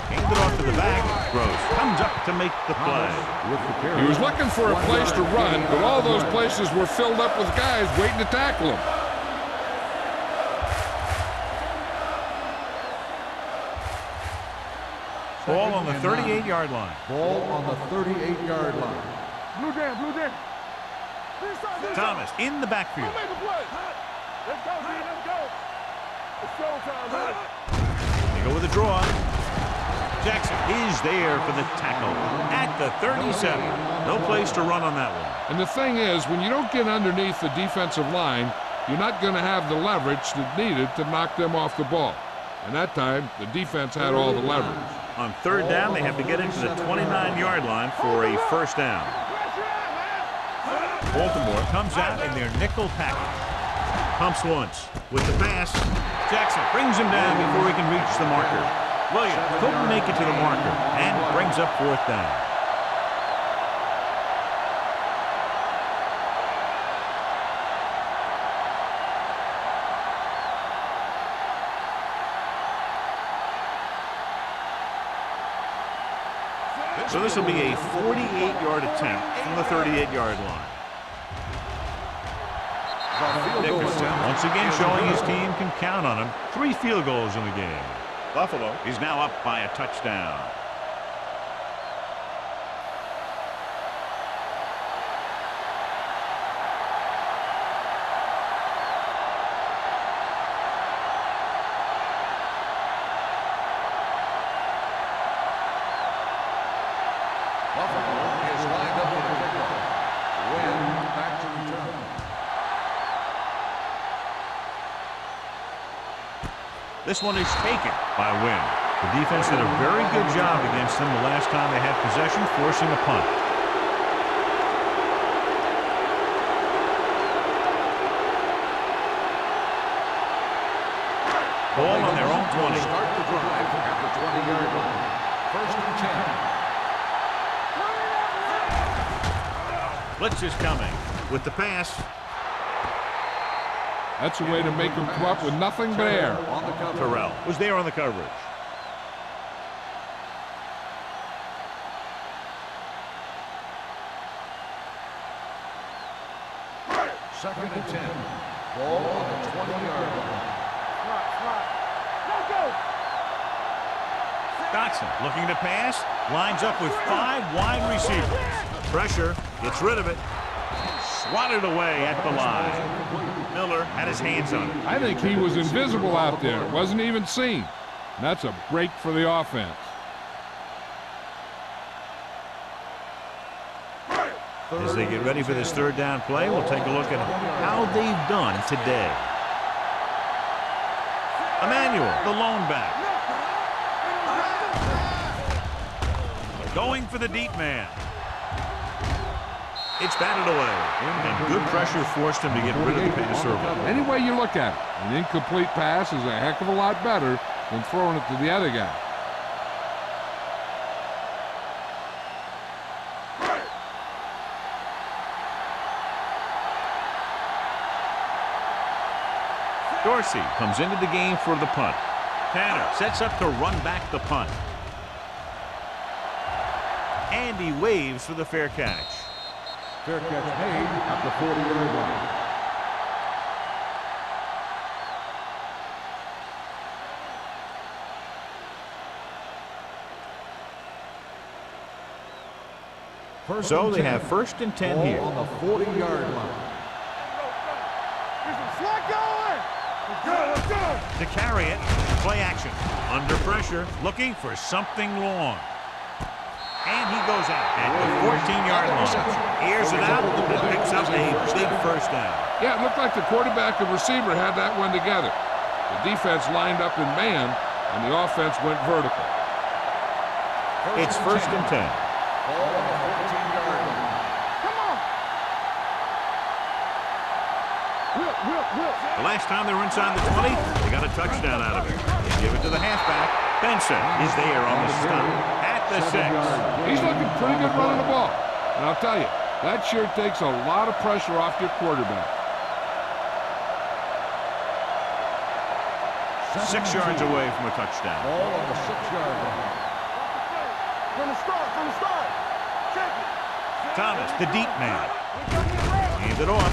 Handed off to the back. Gross comes up to make the play. He was looking for a place to run, but all those places were filled up with guys waiting to tackle him. Ball on the 38-yard line. Ball on the 38-yard line. Blue down, blue down. Thomas in the backfield. Make a play. Let's go, D. Let's go. It's showtime, man. They go with a draw. Jackson is there for the tackle at the 37. No place to run on that one. And the thing is, when you don't get underneath the defensive line, you're not going to have the leverage that's needed to knock them off the ball. And that time, the defense had all the leverage. On third down, they have to get into the 29-yard line for a first down. Baltimore comes out in their nickel package. Pumps once with the pass. Jackson brings him down before he can reach the marker. Williams couldn't make it to the marker and brings up fourth down. So this will be a 48-yard attempt from the 38-yard line. Nicholson once again showing his team can count on him. 3 field goals in the game. Buffalo is now up by a touchdown. Buffalo is lined up with a kickoff. Win back to return. This one is taken by Wynn. The defense did a very good job against them the last time they had possession, forcing a punt. Ball on their own 20. Start the drive at the 20-yard line. First and 10. Blitz is coming with the pass. That's a way to make them come up with nothing but air. On the cover. Terrell was there on the coverage. Second and 10. Ball on the 20-yard line. Dotson looking to pass. Lines up with 5 wide receivers. Pressure. Gets rid of it. Swatted away at the line. Miller had his hands on it. I think he was invisible out there. Wasn't even seen. And that's a break for the offense. As they get ready for this third down play, we'll take a look at how they've done today. Emmanuel, the lone back. Going for the deep man. It's batted away, and good pressure forced him to get rid of the pass early. Any way you look at it, an incomplete pass is a heck of a lot better than throwing it to the other guy. Dorsey comes into the game for the punt. Tanner sets up to run back the punt. And he waves for the fair catch. Fair catch made at the 40-yard line. So they have first and 10 here. On the 40-yard line. To carry it, play action. Under pressure, looking for something long. And he goes out at the 14-yard line. Airs it out and picks up a big first down. Yeah, it looked like the quarterback and receiver had that one together. The defense lined up in man, and the offense went vertical. It's first and 10. Ball on the 14-yard line. The last time they were inside the 20, they got a touchdown out of it. They give it to the halfback. Benson is there on the stop at the 6. He's looking pretty good running the ball. And I'll tell you, that sure takes a lot of pressure off your quarterback. 6 yards away from a touchdown. Ball on the 6-yard line. From the start. Check it. Thomas, the deep man. Hand it off.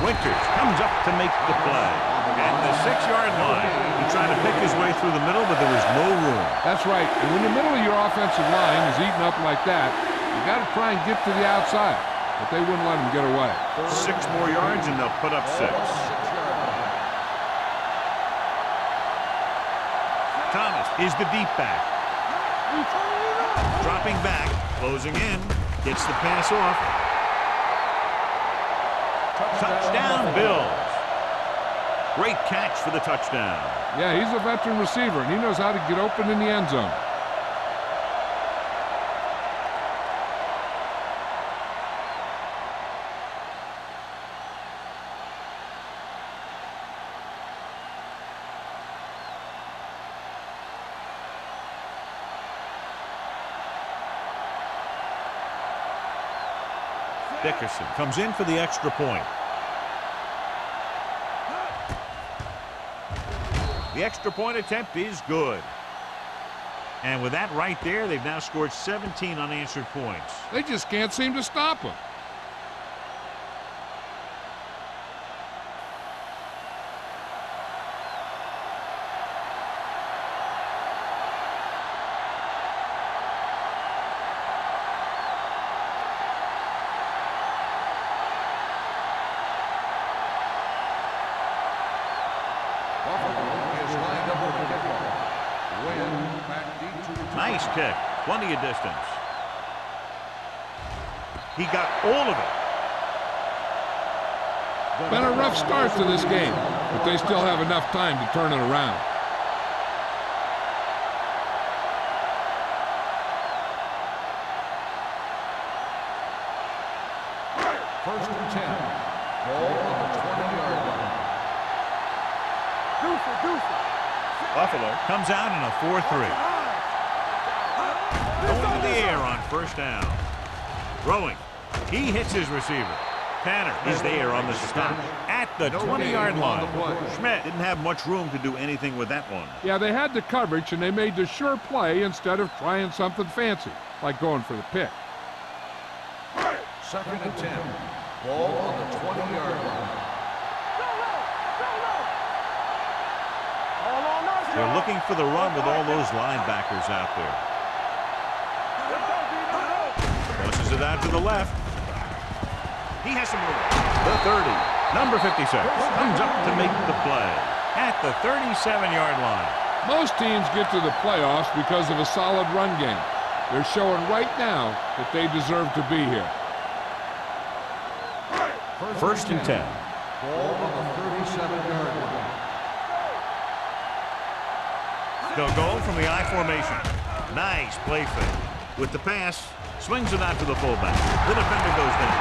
Winters comes up to make the play. At the 6-yard line. He tried to pick his way through the middle, but there was no room. That's right. And when the middle of your offensive line is eaten up like that, you got to try and get to the outside. But they wouldn't let him get away. 6 more yards, and they'll put up 6. Thomas is the deep back. Dropping back, closing in, gets the pass off. Touchdown, Bills. Great catch for the touchdown. Yeah, he's a veteran receiver, and he knows how to get open in the end zone. Dickerson comes in for the extra point. The extra point attempt is good. And with that right there, they've now scored 17 unanswered points. They just can't seem to stop him. Nice kick. Plenty of distance. He got all of it. Been a rough start to this game, but they still have enough time to turn it around. First and 10. Ball on the 20-yard line. Buffalo comes out in a 4-3. Going to the air on first down. Throwing. He hits his receiver. Tanner is there on the stop at the 20-yard line. Schmidt didn't have much room to do anything with that one. Yeah, they had the coverage, and they made the sure play instead of trying something fancy, like going for the pick. Second and 10. Ball on the 20-yard line. They're looking for the run with all those linebackers out there. Tosses it out to the left. He has some room. The 30. Number 56 comes up to make the play at the 37-yard line. Most teams get to the playoffs because of a solid run game. They're showing right now that they deserve to be here. First and 10. Ball on the 37-yard line. They'll go from the I formation. Nice play fake. With the pass, swings it out to the fullback. The defender goes down.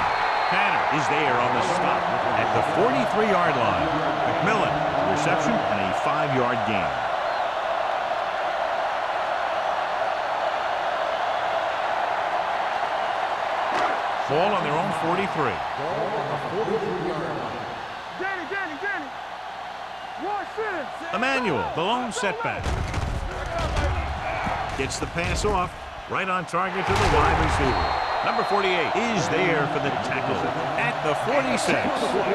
Tanner is there on the stop at the 43-yard line. McMillan, reception and a 5-yard gain. Ball on their own 43. Ball on the 43-yard line. Danny. One center. Emmanuel, the lone setback. Gets the pass off. Right on target to the wide receiver. Number 48 is there for the tackle at the 46.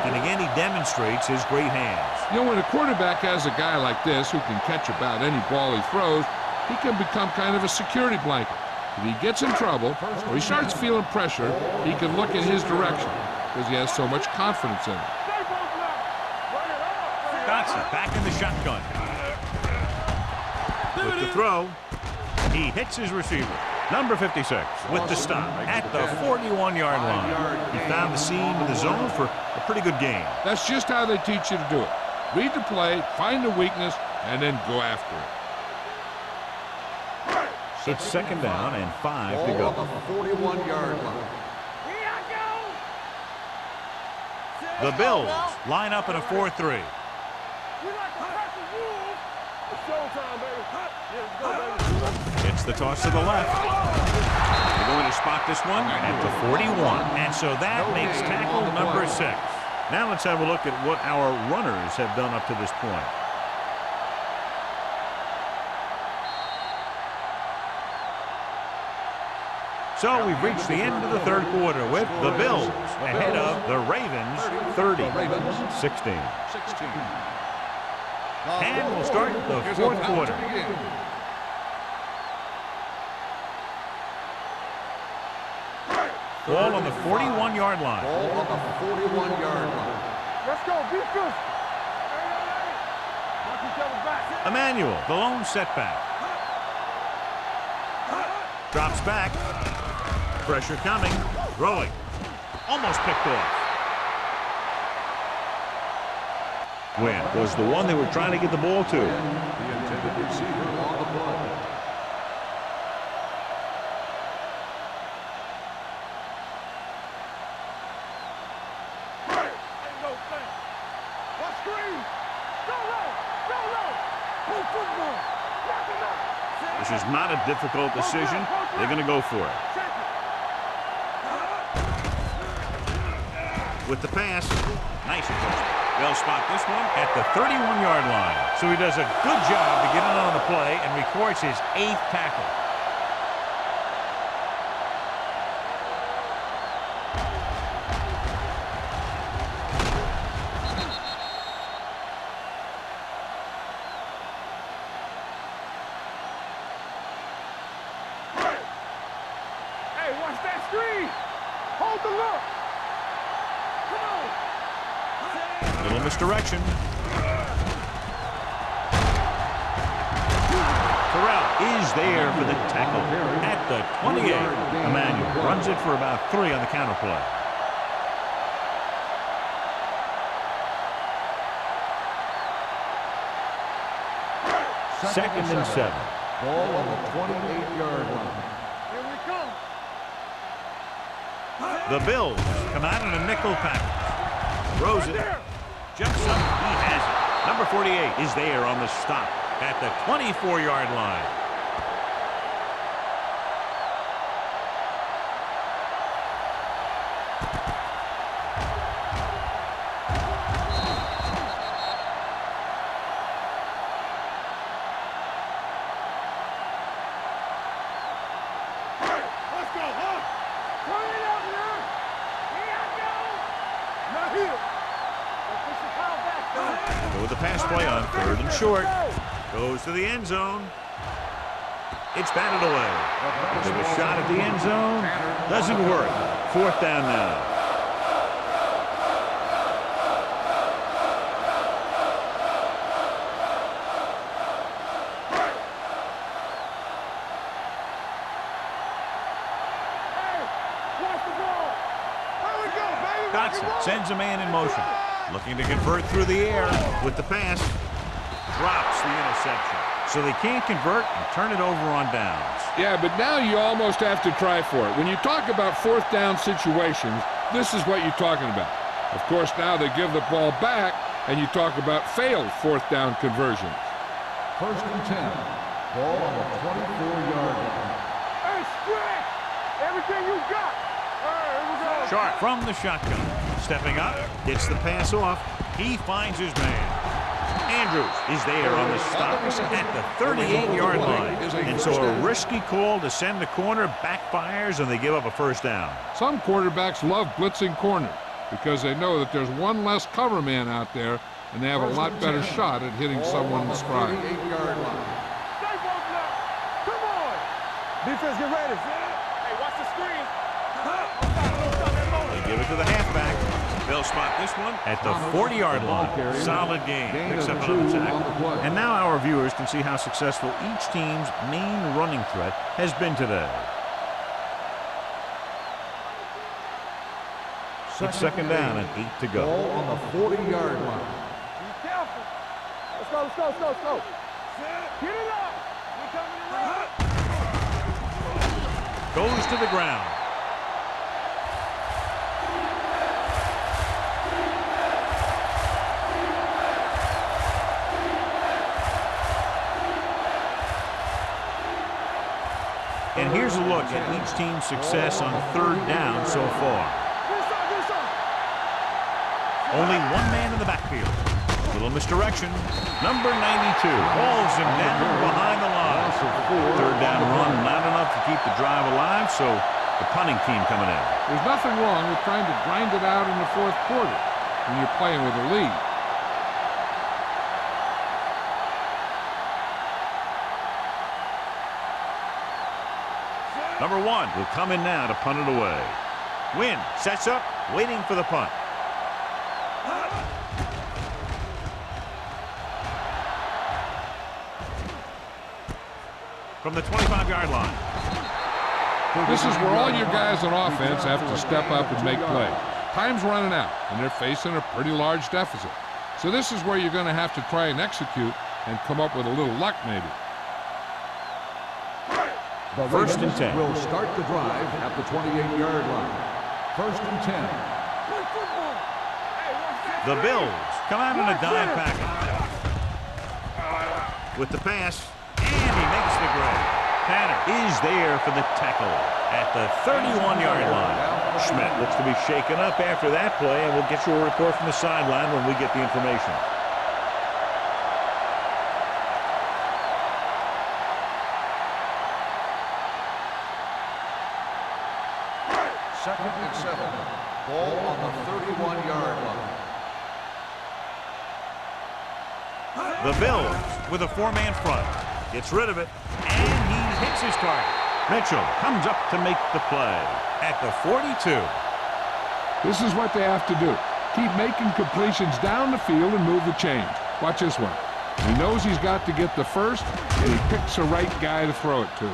And again, he demonstrates his great hands. You know, when a quarterback has a guy like this who can catch about any ball he throws, he can become kind of a security blanket. If he gets in trouble or he starts feeling pressure, he can look in his direction because he has so much confidence in him. Dotson back in the shotgun. With the throw, he hits his receiver. Number 56 with the stop at the 41-yard line. He found the seam in the zone for a pretty good game. That's just how they teach you to do it. Read the play, find the weakness, and then go after it. It's second down and 5 to go. Ball on the 41-yard line. The Bills line up in a 4-3. It's the toss to the left. They're going to spot this one at the 41. And so that makes tackle number 6. Now let's have a look at what our runners have done up to this point. So we've reached the end of the third quarter with the Bills ahead of the Ravens 30-16. And we'll start the fourth quarter. Ball on the 41-yard line. Ball on the 41-yard line. Let's go, defense. Emmanuel, the lone setback. Drops back. Pressure coming. Throwing. Almost picked off. Win was the one they were trying to get the ball to. The intended receiver on the play. This is not a difficult decision. They're going to go for it. With the pass, nice adjustment. They'll spot this one at the 31-yard line. So he does a good job to get in on the play and records his 8th tackle. Little misdirection. Terrell is there for the tackle at the 28. Emmanuel runs it for about 3 on the counter play. Second and 7. Ball on the 28-yard line. Here we come. The Bills come out in a nickel package. Throws it. Jumps up. He has it. Number 48 is there on the stop at the 24-yard line. Let's go, huh? Turn it up now. Here I go. Not here. Push the foul back. Go with the pass play on 3rd and short. Goes to the end zone. It's batted away. Took a shot at the end zone. Doesn't work. 4th down now. Dotson sends a man in motion. Looking to convert through the air with the pass. Drops the interception. So they can't convert and turn it over on downs. Yeah, but now you almost have to try for it. When you talk about 4th down situations, this is what you're talking about. Of course, now they give the ball back, and you talk about failed 4th down conversions. 1st and 10. Ball on the 24-yard line. Hey, stretch! Everything you got. All right, here we go. Sharp from the shotgun. Stepping up, gets the pass off. He finds his man. Andrews is there on the stop at the 38-yard line. And so a risky call to send the corner backfires, and they give up a 1st down. Some quarterbacks love blitzing corners because they know that there's one less cover man out there, and they have a lot better shot at hitting someone in stride. 38-yard line. Stay focused now. Come on. Defense, get ready. Hey, watch the screen. They give it to the halfback. They'll spot this one at the 40-yard line. Solid game. Picks up another tackle. And now our viewers can see how successful each team's main running threat has been today. It's 2nd down and 8 to go. Ball on the 40-yard line. Be careful. Let's go, let's go, let's go, let's go. Get it up. We're coming around. Goes to the ground. And here's a look at each team's success on 3rd down so far. Only one man in the backfield. Little misdirection. Number 92 hauls him down behind the line. 3rd down run, not enough to keep the drive alive, so the punting team coming in. There's nothing wrong with trying to grind it out in the 4th quarter when you're playing with a lead. Number 1 will come in now to punt it away. Wynn sets up, waiting for the punt. From the 25-yard line. This is where all your guys on offense have to step up and make plays. Time's running out, and they're facing a pretty large deficit. So this is where you're going to have to try and execute and come up with a little luck maybe. The First and Ravens 10. will start the drive at the 28-yard line. First and 10. The Bills come out in a dime package. With the pass, and he makes the grab. Tanner is there for the tackle at the 31-yard line. Schmidt looks to be shaken up after that play, and we'll get you a report from the sideline when we get the information. Second and 7. Ball on the 31-yard line. The Bills with a four-man front. Gets rid of it, and he hits his target. Mitchell comes up to make the play at the 42. This is what they have to do. Keep making completions down the field and move the chains. Watch this one. He knows he's got to get the first, and he picks the right guy to throw it to.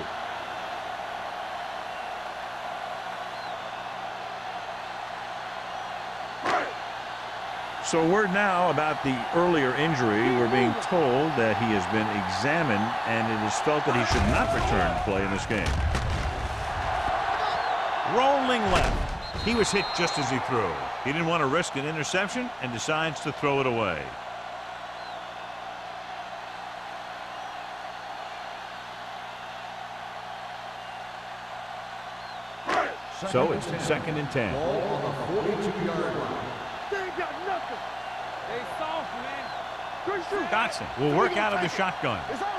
So word now about the earlier injury. We're being told that he has been examined, and it is felt that he should not return to play in this game. Rolling left. He was hit just as he threw. He didn't want to risk an interception and decides to throw it away. So it's second and 10. Ball on the 42-yard line. They ain't got nothing. They soft, man. Good shoot. Dotson will work out of the shotgun. It's on.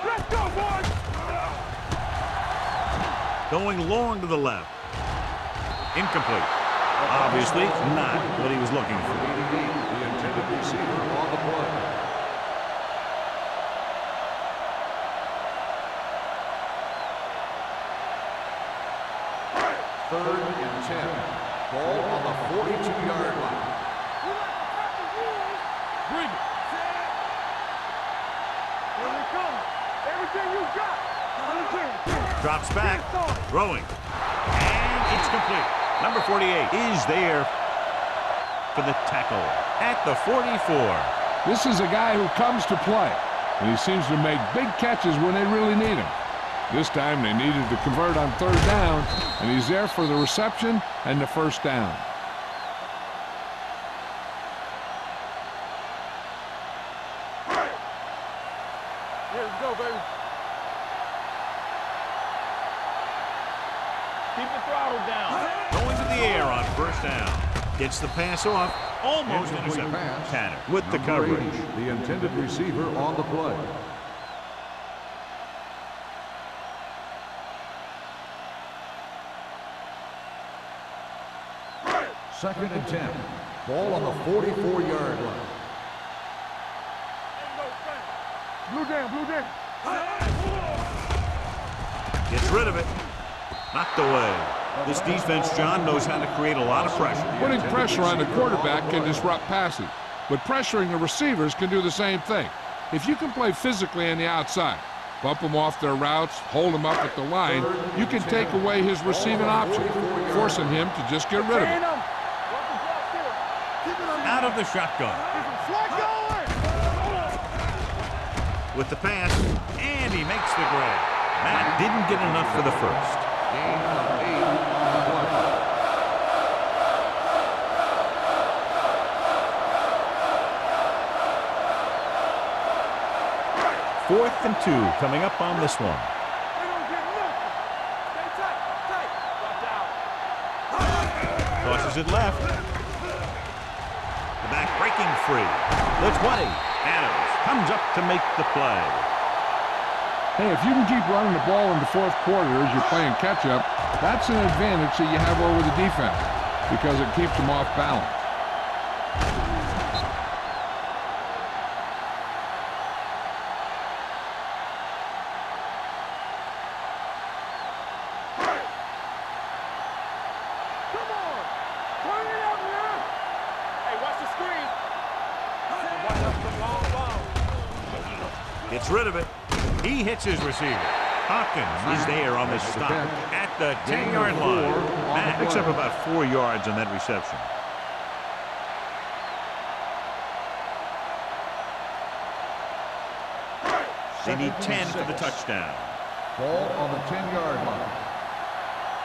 Let's go, boys. Going long to the left. Incomplete. Obviously not what he was looking for. The intended receiver on the play. Third and 10. Ball on the 42-yard line. Bring it. Here we come. Everything you got. On the team. Drops back. Throwing. And it's complete. Number 48 is there for the tackle at the 44. This is a guy who comes to play, and he seems to make big catches when they really need him. This time they needed to convert on third down, and he's there for the reception and the first down. Here we go, baby. Keep the throttle down. Going to the air on first down. Gets the pass off. Almost Incomplete intercepted. pass. Tanner with the Number coverage. 80, the intended receiver on the play. Second and 10. Ball on the 44-yard line. Blue down, blue down. Gets rid of it. Knocked away. This defense, John, knows how to create a lot of pressure. Putting pressure on the quarterback can disrupt passing, but pressuring the receivers can do the same thing. If you can play physically on the outside, bump them off their routes, hold them up at the line, you can take away his receiving option, forcing him to just get rid of it. Out of the shotgun. With the pass, and he makes the grab. Matt didn't get enough for the first. Gain of 8 on the play. Fourth and 2 coming up on this one. Tosses it left. The back breaking free. The 20. Adams comes up to make the play. Hey, if you can keep running the ball in the fourth quarter as you're playing catch-up, that's an advantage that you have over the defense because it keeps them off balance. Gets rid of it. He hits his receiver. Hopkins is there on the stop at the 10-yard line. Matt picks up about 4 yards on that reception. They need 10 2nd for and the 6. touchdown. Ball on the 10-yard line.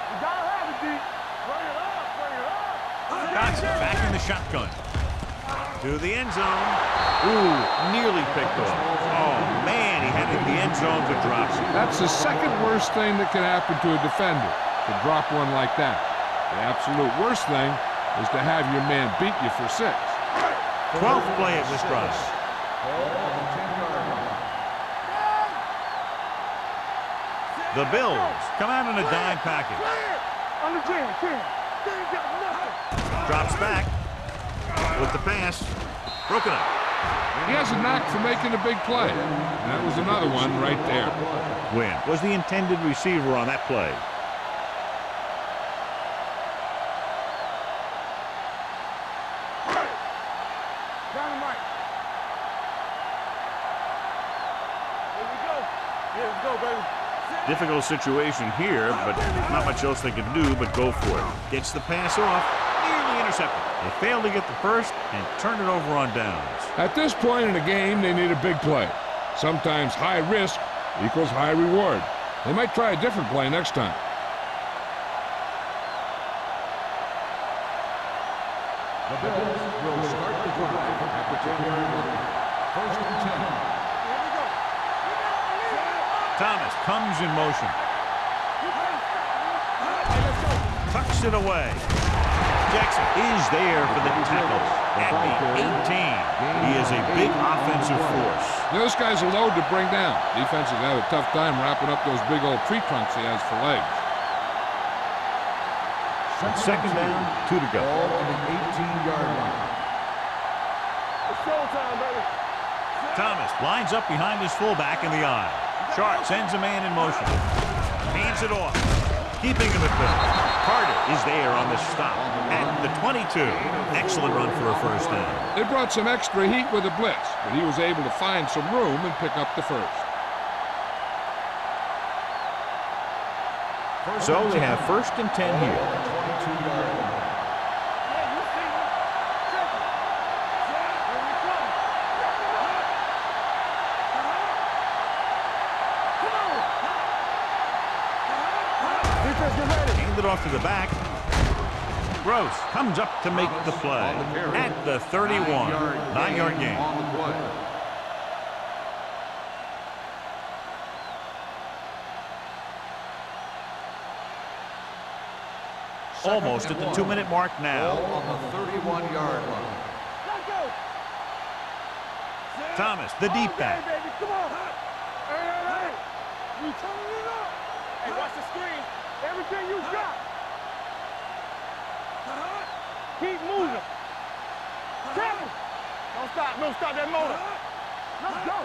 You gotta have it, D. Bring it up, bring it up. Johnson back in the shotgun. To the end zone. Ooh, nearly picked off. Oh, man, he had it in the end zone but drops it. That's the second worst thing that can happen to a defender, to drop one like that. The absolute worst thing is to have your man beat you for 6. 12th play of this drive. Ball on the 10-yard line. The Bills come out in a dime package. On the 10, 10. They ain't got nothing. Drops back with the pass. Broken up. He has a knack for making a big play. And that was another one right there. Win was the intended receiver on that play. Dynamite. Here we go. Here we go, baby. Difficult situation here, but not much else they can do but go for it. Gets the pass off, nearly intercepted. They fail to get the first and turn it over on downs. At this point in the game, they need a big play. Sometimes high risk equals high reward. They might try a different play next time. The Bills will start the drive at the 10-yard line. 1st and 10. Here we go. Thomas comes in motion. Hey, let's go. Tucks it away. Jackson is there for the tackle at the 18. He is a big offensive force. Those guys are loaded to bring down. Defenses have a tough time wrapping up those big old tree trunks he has for legs. Second down, 2 to go. Ball on the 18-yard line. It's showtime, baby. Thomas lines up behind his fullback in the aisle. Sharp sends a man in motion. Hands it off. Keeping him at middle. Carter is there on the stop at the 22. Excellent run for a first down. They brought some extra heat with a blitz, but he was able to find some room and pick up the first. So they have 1st and 10 here. 22-yard line. Yeah, you see me. Check it. Here we come. Come on. Defense, get ready. Hand it off to the back. Gross comes up to make the play at the 31. 9-yard gain. On the play. Almost at the 2-minute mark Ball now. on the 31-yard line. Let's go. Thomas, the deep Okay, back. baby, come on. Hey. You turning it up. Hey, watch the screen. Everything you got. Keep moving. Tackle. Don't stop. Don't stop that motor. Let's go.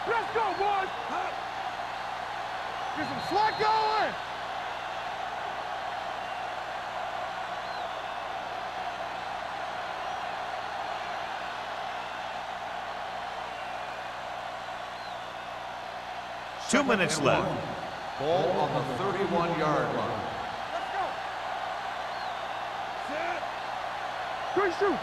Let's go, boys. Get some slack going. Two minutes left. Ball on the 31-yard line. Let's go. Good shoot.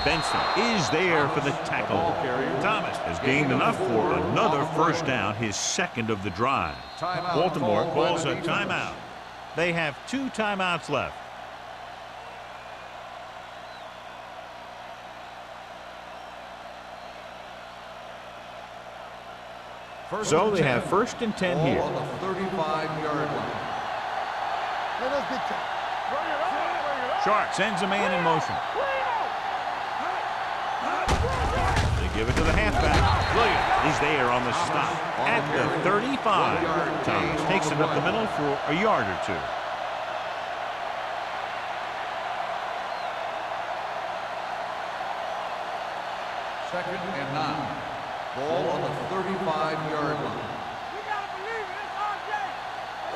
Benson is there for the tackle. Thomas has gained enough for another first down, his 2nd of the drive. Timeout Baltimore called by calls the a defense. timeout. They have 2 timeouts left. So they have 1st and 10 Ball here. on the 35-yard line. Hey, let's get to bring it up. Bring it up. Sharp sends a man in motion. They give it to the halfback. Williams is there on the stop at the 35. Thomas takes it up the middle for a yard or 2. Second and 9. Ball on the 35-yard line. We gotta believe it. It's RJ.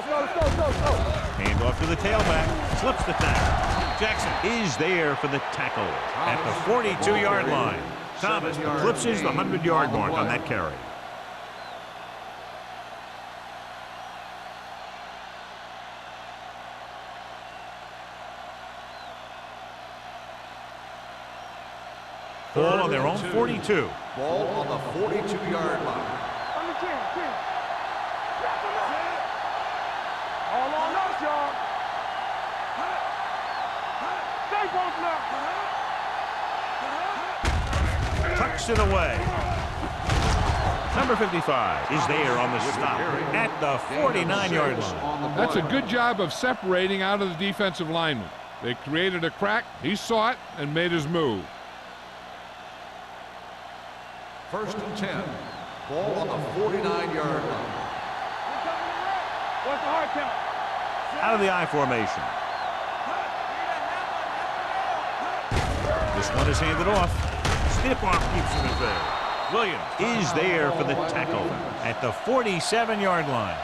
Let's go. Hand off to the tailback. Slips the tackle. Jackson is there for the tackle at the 42-yard line. Thomas eclipses the 100-yard mark on that carry. Ball on their own 42. Ball on the 42-yard line. Under 10, 10. Wrap him up. All on us, y'all. Stay posting up. Tucks it away. Number 55 is there on the stop at the 49-yard line. That's a good job of separating out of the defensive lineman. They created a crack, he saw it, and made his move. First and 10. Ball on the 49-yard line. What's the hard count? Out of the I formation. This one is handed off. Stiff arm keeps him in there. Williams is there for the tackle at the 47-yard line.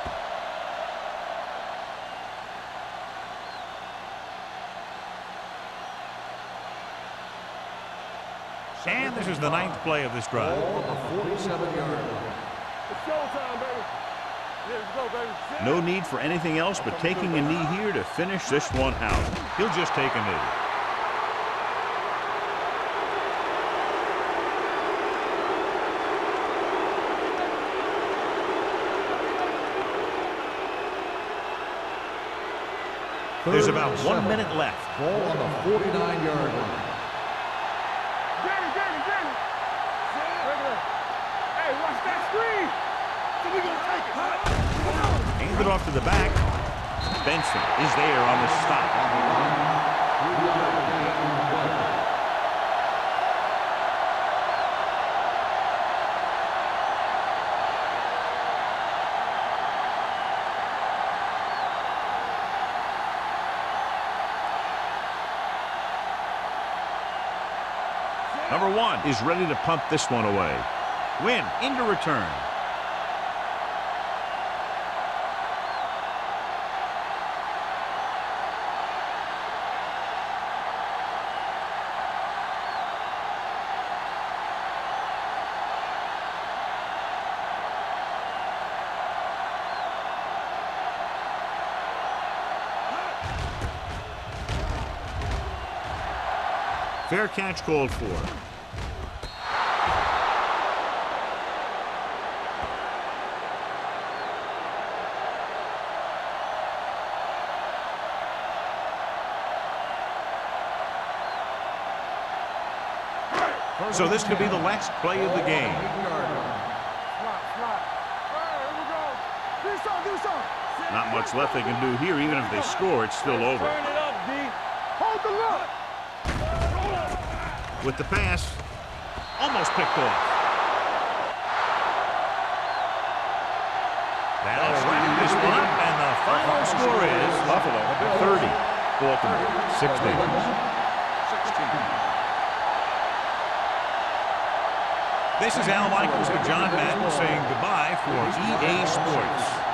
And this is the 9th play of this drive. Ball on the 47-yard line. It's showtime, baby. Let's go, baby. No need for anything else but taking a knee here to finish this one out. He'll just take a knee. There's about 1 minute left. Ball on the 49-yard line. Danny. Hey, watch that screen. So we gonna take it. Hand it off to the back. Benson is there on the stop. Number 1 is ready to punt this one away. Win into return. Fair catch called for. So this could be the last play of the game. Slot. All right, here we go. Do something. Not much left they can do here. Even if they score, it's still over. Turn it up, D. Hold the look. With the pass, almost picked off. That'll wrap this one up, and the final score is Buffalo 30, Baltimore 16. This is Al Michaels with John Madden saying goodbye for EA Sports.